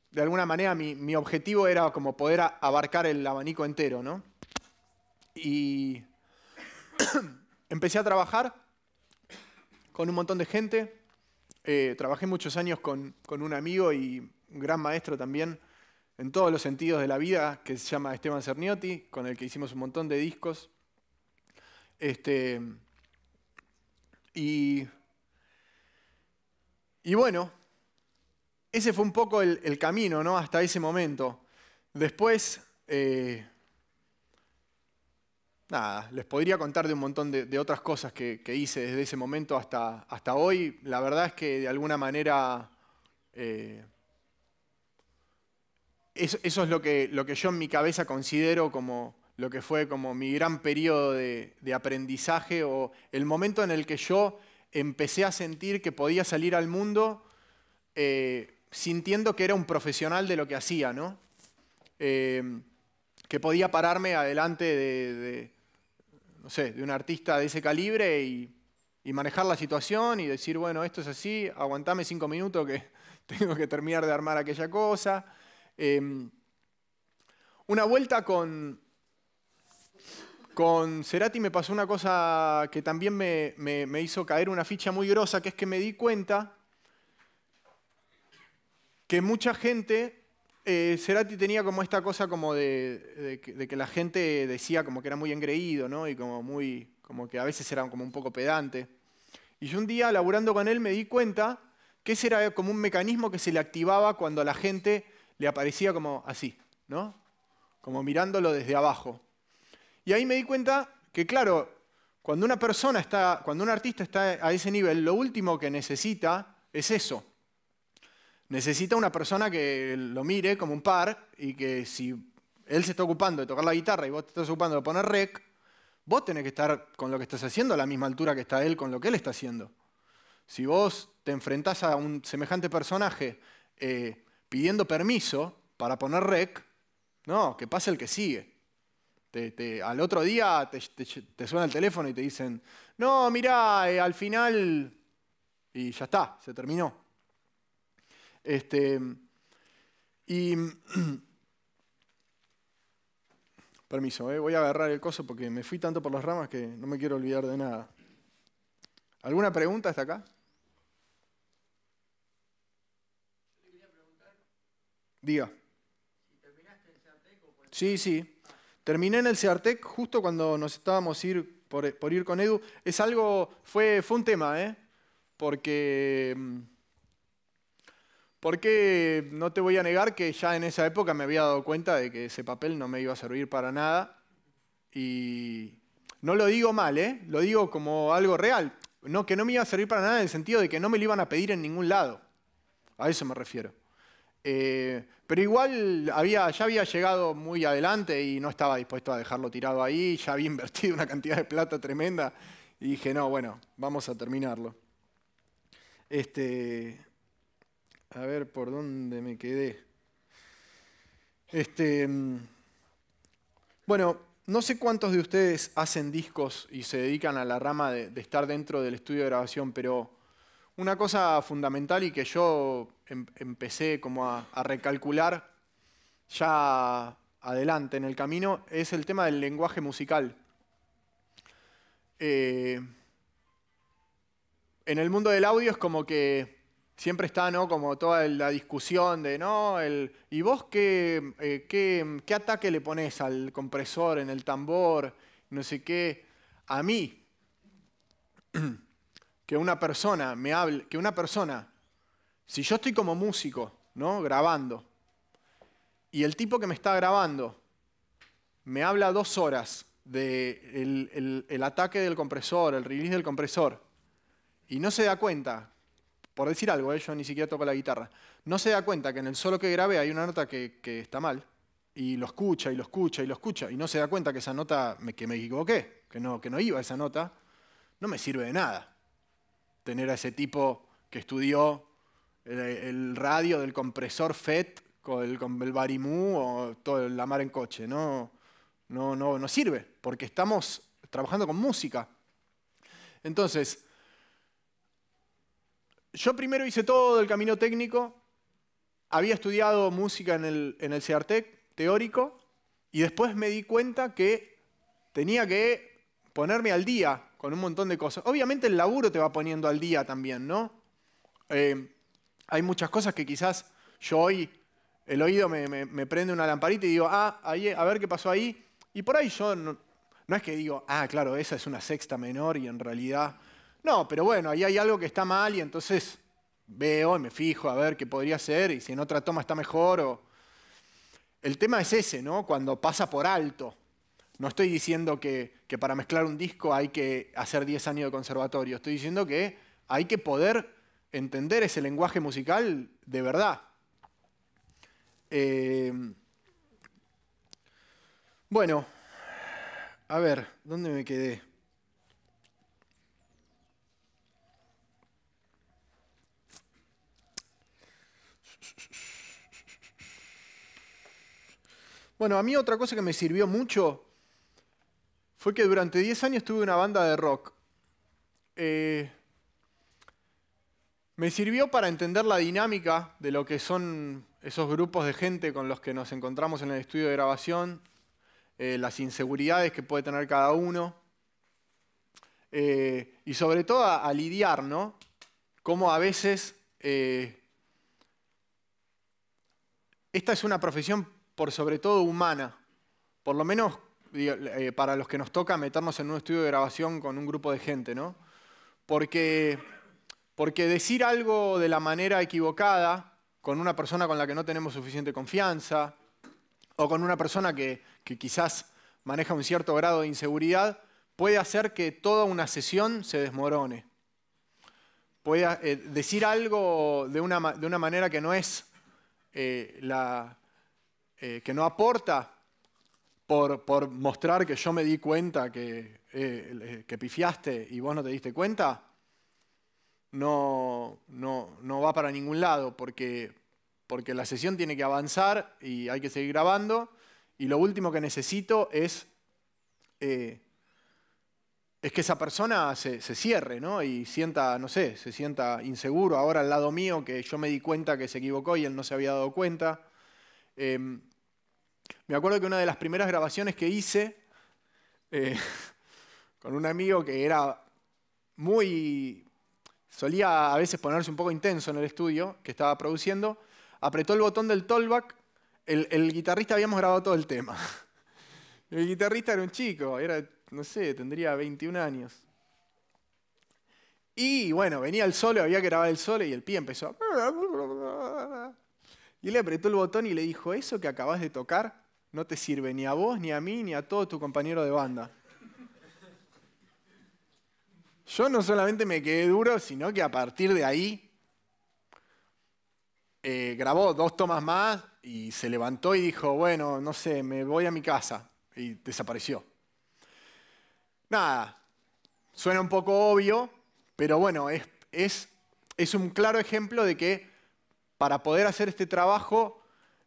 De alguna manera mi objetivo era como poder abarcar el abanico entero, ¿no? Y empecé a trabajar con un montón de gente. Trabajé muchos años con un amigo y un gran maestro también en todos los sentidos de la vida, que se llama Esteban Cerniotti, con el que hicimos un montón de discos. Y bueno, ese fue un poco el camino, ¿no? Hasta ese momento. Después, nada, les podría contar de un montón de otras cosas que hice desde ese momento hasta hoy. La verdad es que de alguna manera eso es lo que yo en mi cabeza considero como lo que fue como mi gran periodo de aprendizaje, o el momento en el que yo empecé a sentir que podía salir al mundo sintiendo que era un profesional de lo que hacía, ¿no? Que podía pararme adelante no sé, de un artista de ese calibre y manejar la situación y decir, bueno, esto es así, aguantame 5 minutos que tengo que terminar de armar aquella cosa. Una vuelta con Cerati me pasó una cosa que también me hizo caer una ficha muy grosa, que es que me di cuenta que mucha gente, Cerati tenía como esta cosa como de que la gente decía como que era muy engreído, ¿no? Y como que a veces era como un poco pedante. Y yo un día, laburando con él, me di cuenta que ese era como un mecanismo que se le activaba cuando a la gente le aparecía como así, ¿no? Como mirándolo desde abajo. Y ahí me di cuenta que, claro, cuando un artista está a ese nivel, lo último que necesita es eso. Necesita una persona que lo mire como un par y que si él se está ocupando de tocar la guitarra y vos te estás ocupando de poner rec, vos tenés que estar con lo que estás haciendo a la misma altura que está él con lo que él está haciendo. Si vos te enfrentás a un semejante personaje pidiendo permiso para poner rec, no, que pase el que sigue. Al otro día te suena el teléfono y te dicen, no, mirá, al final... Y ya está, se terminó. Permiso, voy a agarrar el coso porque me fui tanto por las ramas que no me quiero olvidar de nada. ¿Alguna pregunta hasta acá? Diga. Sí. Terminé en el Ceartec justo cuando nos estábamos por ir con Edu. Fue un tema, Porque no te voy a negar que ya en esa época me había dado cuenta de que ese papel no me iba a servir para nada. Y no lo digo mal, lo digo como algo real. No, que no me iba a servir para nada en el sentido de que no me lo iban a pedir en ningún lado. A eso me refiero. Pero igual ya había llegado muy adelante y no estaba dispuesto a dejarlo tirado ahí. Ya había invertido una cantidad de plata tremenda. Y dije, no, bueno, vamos a terminarlo. A ver por dónde me quedé. Bueno, no sé cuántos de ustedes hacen discos y se dedican a la rama de estar dentro del estudio de grabación, pero una cosa fundamental y que yo empecé como a recalcular ya adelante en el camino es el tema del lenguaje musical. En el mundo del audio es como que siempre está, ¿no?, como toda la discusión de, ¿no? ¿Y vos qué ataque le pones al compresor en el tambor? No sé qué. A mí, que una persona me hable, si yo estoy como músico, ¿no?, grabando, y el tipo que me está grabando me habla 2 horas del ataque del compresor, el release del compresor, y no se da cuenta, por decir algo, yo ni siquiera toco la guitarra, no se da cuenta que en el solo que grabé hay una nota que está mal, y lo escucha, y lo escucha, y lo escucha, y no se da cuenta que esa nota, que me equivoqué, que no iba esa nota, no me sirve de nada tener a ese tipo que estudió el radio del compresor FET con el Barimú o todo la mar en coche. No sirve, porque estamos trabajando con música. Entonces, yo primero hice todo el camino técnico, había estudiado música en el CEARTEC, teórico, y después me di cuenta que tenía que ponerme al día con un montón de cosas. Obviamente el laburo te va poniendo al día también, ¿no? Hay muchas cosas que quizás yo hoy, el oído me prende una lamparita y digo, ahí, a ver qué pasó ahí. Y por ahí yo no es que digo, claro, esa es una sexta menor y en realidad... No, pero bueno, ahí hay algo que está mal y entonces veo y me fijo a ver qué podría ser y si en otra toma está mejor. El tema es ese, ¿no? Cuando pasa por alto. No estoy diciendo que para mezclar un disco hay que hacer 10 años de conservatorio. Estoy diciendo que hay que poder entender ese lenguaje musical de verdad. Bueno, a ver, ¿dónde me quedé? Bueno, a mí otra cosa que me sirvió mucho fue que durante 10 años tuve una banda de rock. Me sirvió para entender la dinámica de lo que son esos grupos de gente con los que nos encontramos en el estudio de grabación, las inseguridades que puede tener cada uno, y sobre todo a lidiar, ¿no? Cómo a veces esta es una profesión por sobre todo humana, por lo menos para los que nos toca meternos en un estudio de grabación con un grupo de gente, ¿no? Porque decir algo de la manera equivocada con una persona con la que no tenemos suficiente confianza o con una persona que quizás maneja un cierto grado de inseguridad puede hacer que toda una sesión se desmorone. Puede decir algo de una manera que no es que no aporta por mostrar que yo me di cuenta que pifiaste y vos no te diste cuenta, no va para ningún lado, porque la sesión tiene que avanzar y hay que seguir grabando, y lo último que necesito es que esa persona se cierre, ¿no? Y sienta, no sé, se sienta inseguro ahora al lado mío, que yo me di cuenta que se equivocó y él no se había dado cuenta. Me acuerdo que una de las primeras grabaciones que hice con un amigo que era solía a veces ponerse un poco intenso en el estudio que estaba produciendo, apretó el botón del talkback, el guitarrista habíamos grabado todo el tema. El guitarrista era un chico, no sé, tendría 21 años. Y bueno, venía el solo, había que grabar el solo y el pie empezó. Y él le apretó el botón y le dijo, eso que acabas de tocar no te sirve ni a vos, ni a mí, ni a todo tu compañero de banda. Yo no solamente me quedé duro, sino que a partir de ahí grabó 2 tomas más y se levantó y dijo, bueno, no sé, me voy a mi casa. Y desapareció. Nada, suena un poco obvio, pero bueno, es un claro ejemplo de que para poder hacer este trabajo,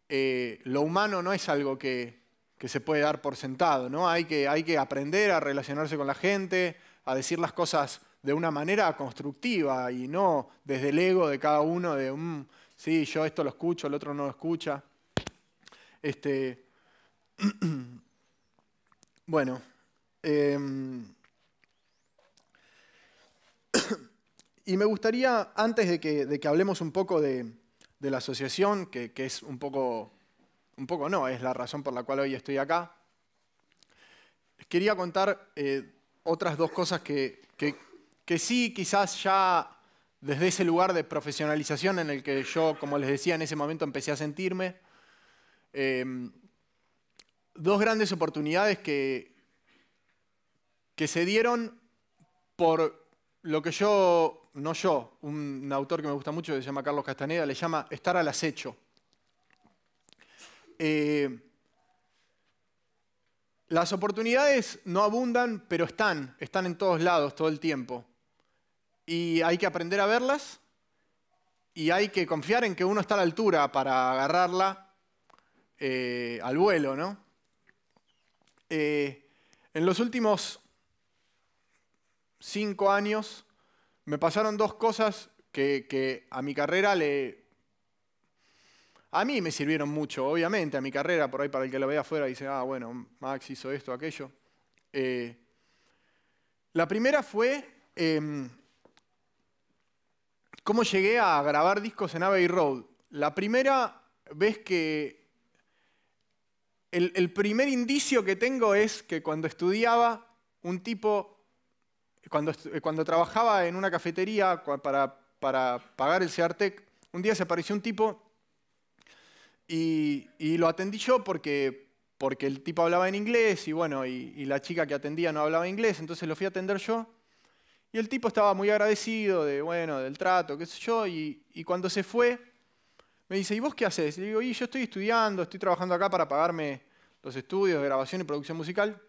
lo humano no es algo que se puede dar por sentado, ¿no? Hay que aprender a relacionarse con la gente, a decir las cosas de una manera constructiva y no desde el ego de cada uno de, sí, yo esto lo escucho, el otro no lo escucha. Bueno, y me gustaría, antes de que hablemos un poco de la asociación, que es un poco no, es la razón por la cual hoy estoy acá, quería contar otras 2 cosas que sí, quizás ya desde ese lugar de profesionalización en el que yo, como les decía, en ese momento empecé a sentirme, 2 grandes oportunidades que se dieron por lo que un autor que me gusta mucho, que se llama Carlos Castaneda, le llama estar al acecho. las oportunidades no abundan, pero están en todos lados todo el tiempo. Y hay que aprender a verlas y hay que confiar en que uno está a la altura para agarrarla al vuelo, ¿no? En los últimos 5 años me pasaron 2 cosas que a mi carrera a mí me sirvieron mucho, obviamente, a mi carrera, por ahí para el que lo vea afuera dice, ah, bueno, Max hizo esto, aquello. La primera fue cómo llegué a grabar discos en Abbey Road. La primera vez que... El primer indicio que tengo es que cuando estudiaba, un tipo, cuando trabajaba en una cafetería para pagar el Seartec, un día se apareció un tipo y lo atendí yo porque el tipo hablaba en inglés y bueno, y la chica que atendía no hablaba inglés, entonces lo fui a atender yo. Y el tipo estaba muy agradecido del trato, qué sé yo, y cuando se fue, me dice, ¿y vos qué haces? Le digo, yo estoy estudiando, estoy trabajando acá para pagarme los estudios de grabación y producción musical.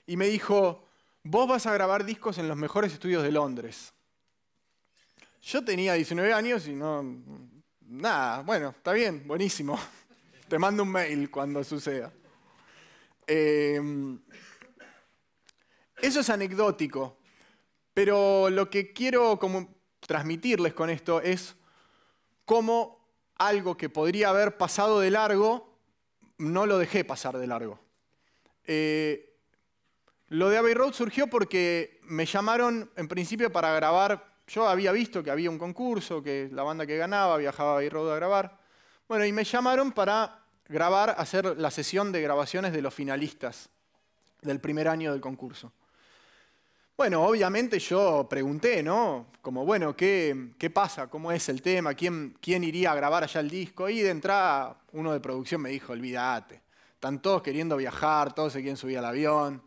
Y me dijo, vos vas a grabar discos en los mejores estudios de Londres. Yo tenía 19 años y no... Nada, bueno, está bien, buenísimo. Te mando un mail cuando suceda. Eso es anecdótico, pero lo que quiero como transmitirles con esto es cómo algo que podría haber pasado de largo, no lo dejé pasar de largo. Lo de Abbey Road surgió porque me llamaron en principio para grabar. Yo había visto que había un concurso, que la banda que ganaba viajaba a Abbey Road a grabar. Bueno, y me llamaron para grabar, hacer la sesión de grabaciones de los finalistas del primer año del concurso. Bueno, obviamente yo pregunté, ¿no? Como, bueno, ¿qué pasa? ¿Cómo es el tema? ¿Quién iría a grabar allá el disco? Y de entrada, uno de producción me dijo, olvídate. Están todos queriendo viajar, todos se quieren subir al avión.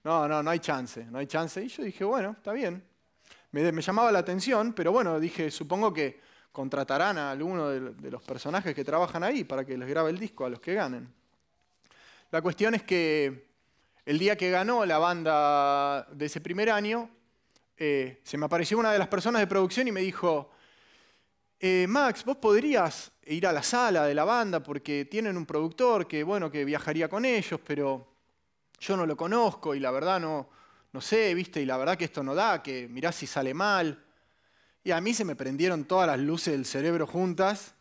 No hay chance, no hay chance. Y yo dije, bueno, está bien. Me llamaba la atención, pero bueno, dije, supongo que contratarán a alguno de los personajes que trabajan ahí para que les grabe el disco a los que ganen. La cuestión es que el día que ganó la banda de ese primer año, se me apareció una de las personas de producción y me dijo, Max, vos podrías ir a la sala de la banda porque tienen un productor que, bueno, que viajaría con ellos, pero yo no lo conozco y la verdad no sé, ¿viste? Y la verdad que esto no da, que mirá si sale mal. Y a mí se me prendieron todas las luces del cerebro juntas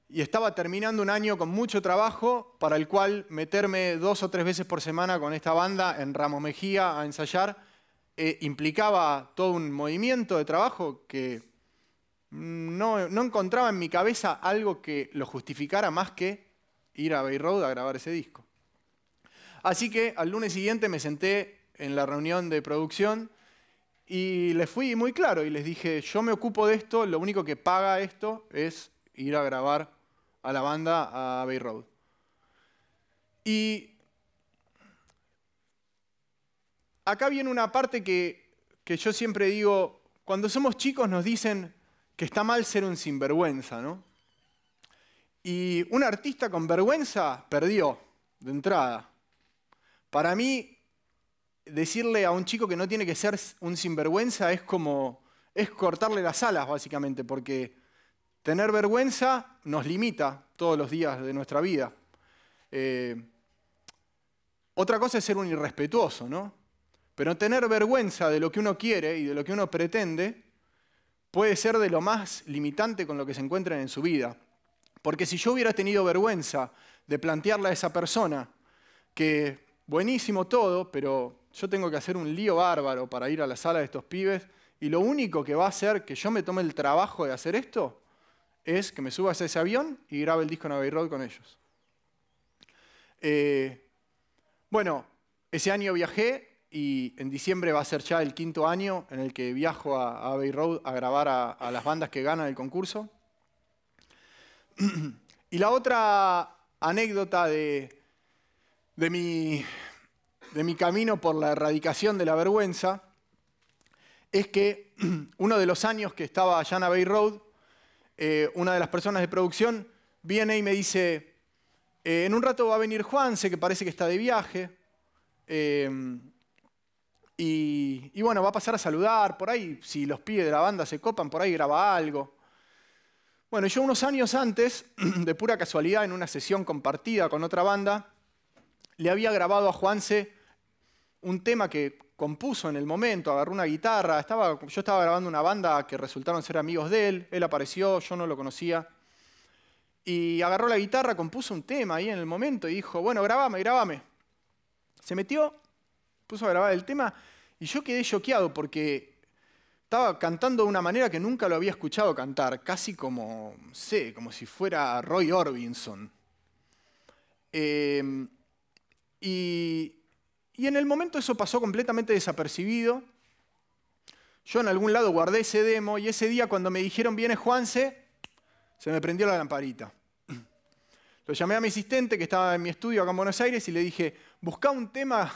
y estaba terminando un año con mucho trabajo para el cual meterme 2 o 3 veces por semana con esta banda en Ramos Mejía a ensayar implicaba todo un movimiento de trabajo que no encontraba en mi cabeza algo que lo justificara más que ir a Abbey Road a grabar ese disco. Así que al lunes siguiente me senté en la reunión de producción y les fui muy claro y les dije, yo me ocupo de esto, lo único que paga esto es ir a grabar a la banda a Abbey Road. Y acá viene una parte que yo siempre digo, cuando somos chicos nos dicen que está mal ser un sinvergüenza, ¿no? Y un artista con vergüenza perdió de entrada. Para mí, decirle a un chico que no tiene que ser un sinvergüenza es cortarle las alas, básicamente, porque tener vergüenza nos limita todos los días de nuestra vida. Otra cosa es ser un irrespetuoso, ¿no? Pero tener vergüenza de lo que uno quiere y de lo que uno pretende puede ser de lo más limitante con lo que se encuentren en su vida. Porque si yo hubiera tenido vergüenza de plantearle a esa persona que buenísimo todo, pero yo tengo que hacer un lío bárbaro para ir a la sala de estos pibes y lo único que va a hacer que yo me tome el trabajo de hacer esto es que me subas a ese avión y grabe el disco en Abbey Road con ellos. Bueno, ese año viajé y en diciembre va a ser ya el 5.º año en el que viajo a Abbey Road a grabar a las bandas que ganan el concurso. Y la otra anécdota de mi camino por la erradicación de la vergüenza es que uno de los años que estaba allá en Abbey Road, una de las personas de producción viene y me dice, En un rato va a venir Juanse, que parece que está de viaje. Y bueno, va a pasar a saludar. Por ahí, si los pibes de la banda se copan, por ahí graba algo. Bueno, yo unos años antes, de pura casualidad, en una sesión compartida con otra banda, le había grabado a Juanse un tema que compuso en el momento, agarró una guitarra. Yo estaba grabando una banda que resultaron ser amigos de él. Él apareció, yo no lo conocía. Y agarró la guitarra, compuso un tema ahí en el momento y dijo, bueno, grabame. Se metió, puso a grabar el tema y yo quedé choqueado porque estaba cantando de una manera que nunca lo había escuchado cantar, casi como, no sé, como si fuera Roy Orbison. Y en el momento eso pasó completamente desapercibido. Yo en algún lado guardé ese demo y ese día cuando me dijeron viene Juanse, se me prendió la lamparita. Lo llamé a mi asistente que estaba en mi estudio acá en Buenos Aires y le dije, buscá un tema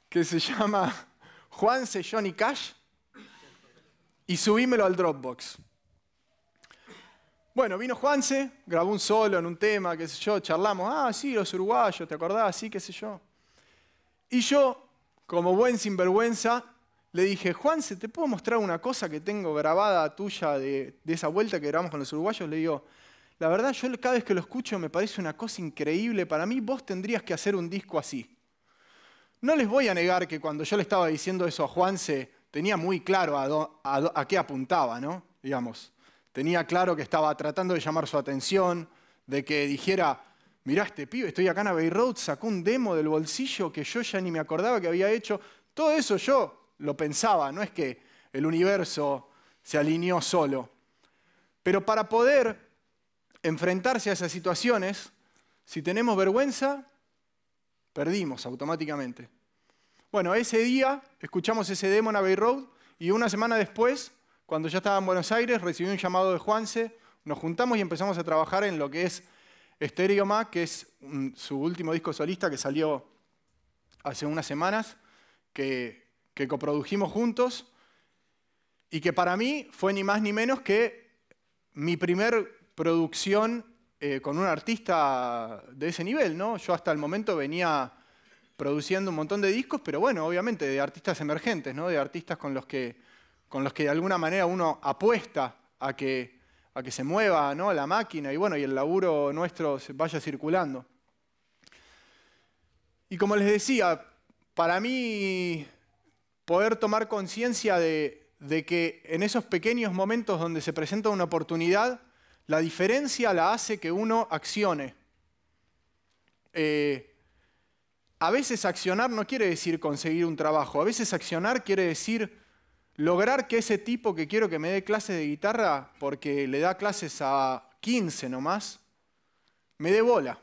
que se llama Juanse Johnny Cash y subímelo al Dropbox. Bueno, vino Juanse, grabó un solo en un tema, qué sé yo, charlamos, ah, sí, los uruguayos, ¿te acordás? Sí, qué sé yo. Y yo, como buen sinvergüenza, le dije, Juanse, ¿te puedo mostrar una cosa que tengo grabada tuya de esa vuelta que grabamos con los uruguayos? Le digo, la verdad, yo cada vez que lo escucho me parece una cosa increíble. Para mí vos tendrías que hacer un disco así. No les voy a negar que cuando yo le estaba diciendo eso a Juanse, tenía muy claro a qué apuntaba, ¿no? Digamos, tenía claro que estaba tratando de llamar su atención, de que dijera, mirá este pibe, estoy acá en Abbey Road, sacó un demo del bolsillo que yo ya ni me acordaba que había hecho. Todo eso yo lo pensaba, no es que el universo se alineó solo. Pero para poder enfrentarse a esas situaciones, si tenemos vergüenza, perdimos automáticamente. Bueno, ese día escuchamos ese demo en Abbey Road y una semana después, cuando ya estaba en Buenos Aires, recibí un llamado de Juanse, nos juntamos y empezamos a trabajar en lo que es Stereo Mac, que es su último disco solista que salió hace unas semanas, que coprodujimos juntos y que para mí fue ni más ni menos que mi primer producción con un artista de ese nivel, ¿no? Yo hasta el momento venía produciendo un montón de discos, pero bueno, obviamente de artistas emergentes, ¿no? De artistas con los que de alguna manera uno apuesta a que se mueva, ¿no? La máquina y bueno, y el laburo nuestro se vaya circulando. Y como les decía, para mí poder tomar conciencia de que en esos pequeños momentos donde se presenta una oportunidad, la diferencia la hace que uno accione. A veces accionar no quiere decir conseguir un trabajo, a veces accionar quiere decir lograr que ese tipo que quiero que me dé clases de guitarra, porque le da clases a 15 nomás, me dé bola.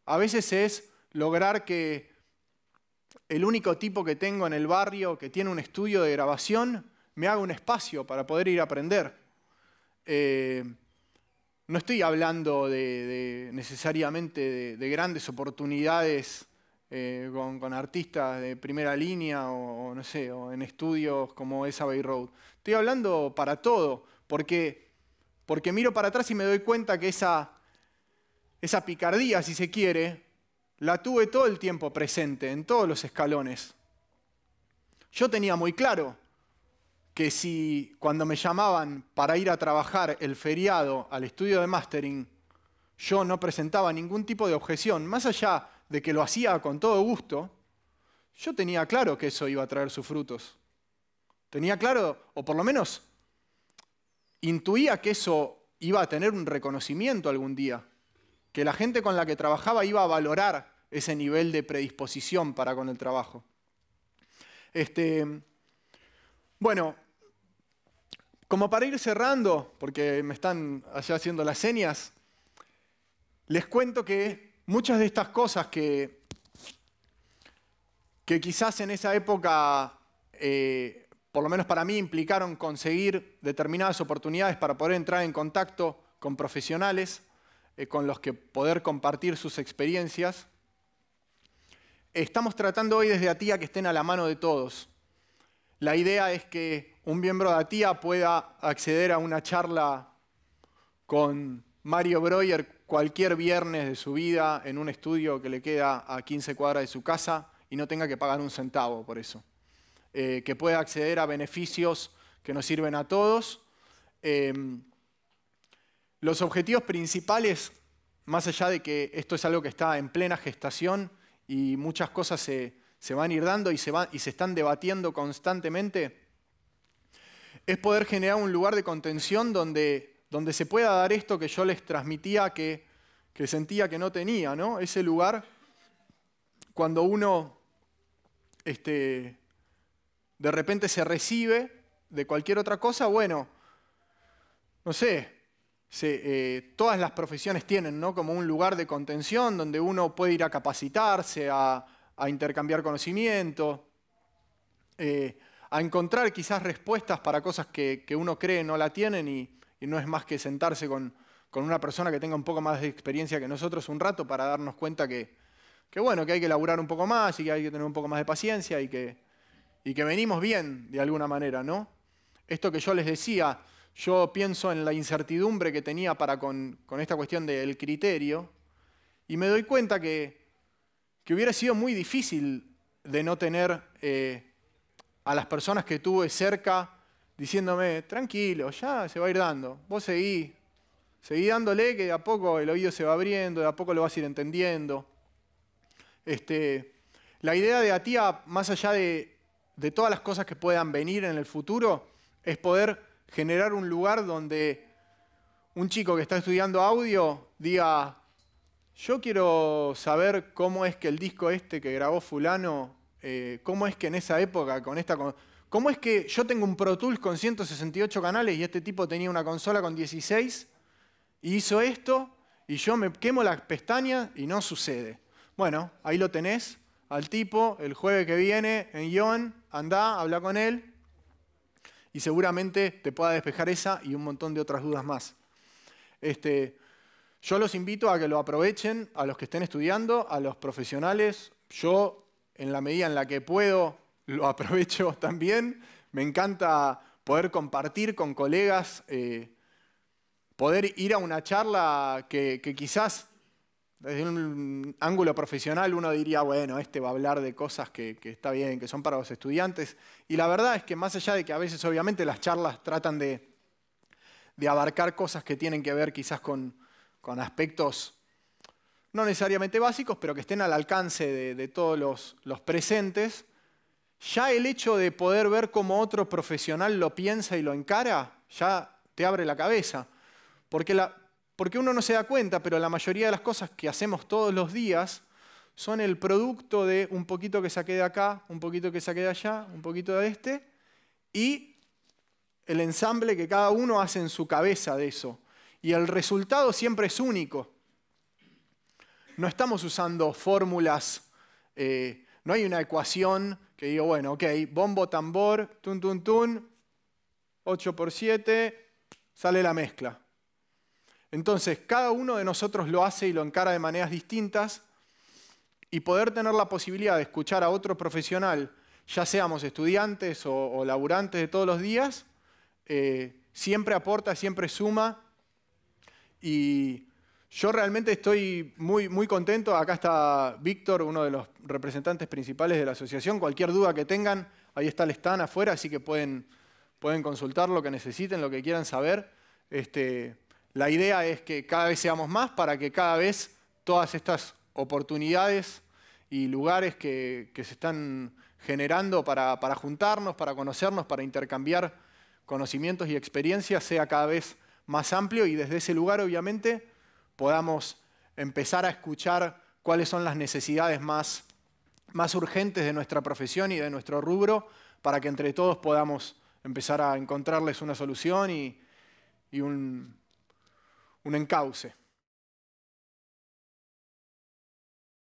A veces es lograr que el único tipo que tengo en el barrio que tiene un estudio de grabación me haga un espacio para poder ir a aprender. No estoy hablando necesariamente de grandes oportunidades con artistas de primera línea o no sé, o en estudios como es Abbey Road. Estoy hablando para todo, porque miro para atrás y me doy cuenta que esa picardía, si se quiere, la tuve todo el tiempo presente, en todos los escalones. Yo tenía muy claro que si cuando me llamaban para ir a trabajar el feriado al estudio de mastering, yo no presentaba ningún tipo de objeción, más allá de que lo hacía con todo gusto, yo tenía claro que eso iba a traer sus frutos. Tenía claro, o por lo menos intuía que eso iba a tener un reconocimiento algún día, que la gente con la que trabajaba iba a valorar ese nivel de predisposición para con el trabajo. Bueno, como para ir cerrando, porque me están allá haciendo las señas, les cuento que muchas de estas cosas que quizás en esa época, por lo menos para mí, implicaron conseguir determinadas oportunidades para poder entrar en contacto con profesionales, con los que poder compartir sus experiencias, estamos tratando hoy desde ATIA que estén a la mano de todos. La idea es que un miembro de ATIA pueda acceder a una charla con Mario Breuer cualquier viernes de su vida en un estudio que le queda a 15 cuadras de su casa y no tenga que pagar un centavo por eso. Que pueda acceder a beneficios que nos sirven a todos. Los objetivos principales, más allá de que esto es algo que está en plena gestación y muchas cosas se van a ir dando y se están debatiendo constantemente, es poder generar un lugar de contención donde se pueda dar esto que yo les transmitía que sentía que no tenía, ¿no? Ese lugar cuando uno de repente se recibe de cualquier otra cosa, bueno, no sé, todas las profesiones tienen, ¿no?, como un lugar de contención donde uno puede ir a capacitarse, a intercambiar conocimiento, a encontrar quizás respuestas para cosas que uno cree no la tienen y no es más que sentarse con una persona que tenga un poco más de experiencia que nosotros un rato para darnos cuenta que bueno, que hay que laburar un poco más y que hay que tener un poco más de paciencia y que venimos bien de alguna manera, ¿no? Esto que yo les decía, yo pienso en la incertidumbre que tenía para con esta cuestión del criterio y me doy cuenta que hubiera sido muy difícil de no tener a las personas que tuve cerca diciéndome, tranquilo, ya se va a ir dando, vos seguí dándole que de a poco el oído se va abriendo, de a poco lo vas a ir entendiendo. La idea de ATIA, más allá de todas las cosas que puedan venir en el futuro, es poder generar un lugar donde un chico que está estudiando audio diga, yo quiero saber cómo es que el disco que grabó fulano, cómo es que en esa época, cómo es que yo tengo un Pro Tools con 168 canales y este tipo tenía una consola con 16 y hizo esto y yo me quemo las pestañas y no sucede. Bueno, ahí lo tenés, al tipo, el jueves que viene en Ion, andá, habla con él y seguramente te pueda despejar esa y un montón de otras dudas más. Yo los invito a que lo aprovechen, a los que estén estudiando, a los profesionales. Yo, en la medida en la que puedo, lo aprovecho también. Me encanta poder compartir con colegas, poder ir a una charla que quizás desde un ángulo profesional uno diría, bueno, va a hablar de cosas que está bien, que son para los estudiantes. Y la verdad es que más allá de que a veces obviamente las charlas tratan de abarcar cosas que tienen que ver quizás con aspectos no necesariamente básicos, pero que estén al alcance de todos los presentes, ya el hecho de poder ver cómo otro profesional lo piensa y lo encara, ya te abre la cabeza. Porque uno no se da cuenta, pero la mayoría de las cosas que hacemos todos los días son el producto de un poquito que saqué de acá, un poquito que saqué de allá, un poquito de y el ensamble que cada uno hace en su cabeza de eso. Y el resultado siempre es único. No estamos usando fórmulas, no hay una ecuación que digo, bueno, ok, bombo, tambor, tun, tun, tun, 8×7, sale la mezcla. Entonces, cada uno de nosotros lo hace y lo encara de maneras distintas y poder tener la posibilidad de escuchar a otro profesional, ya seamos estudiantes o laburantes de todos los días, siempre aporta, siempre suma y yo realmente estoy muy, muy contento. Acá está Víctor, uno de los representantes principales de la asociación. Cualquier duda que tengan, ahí está el stand afuera, así que pueden consultar lo que necesiten, lo que quieran saber. La idea es que cada vez seamos más para que cada vez todas estas oportunidades y lugares que se están generando para juntarnos, para conocernos, para intercambiar conocimientos y experiencias sea cada vez más amplio y desde ese lugar obviamente podamos empezar a escuchar cuáles son las necesidades más urgentes de nuestra profesión y de nuestro rubro para que entre todos podamos empezar a encontrarles una solución y un encauce.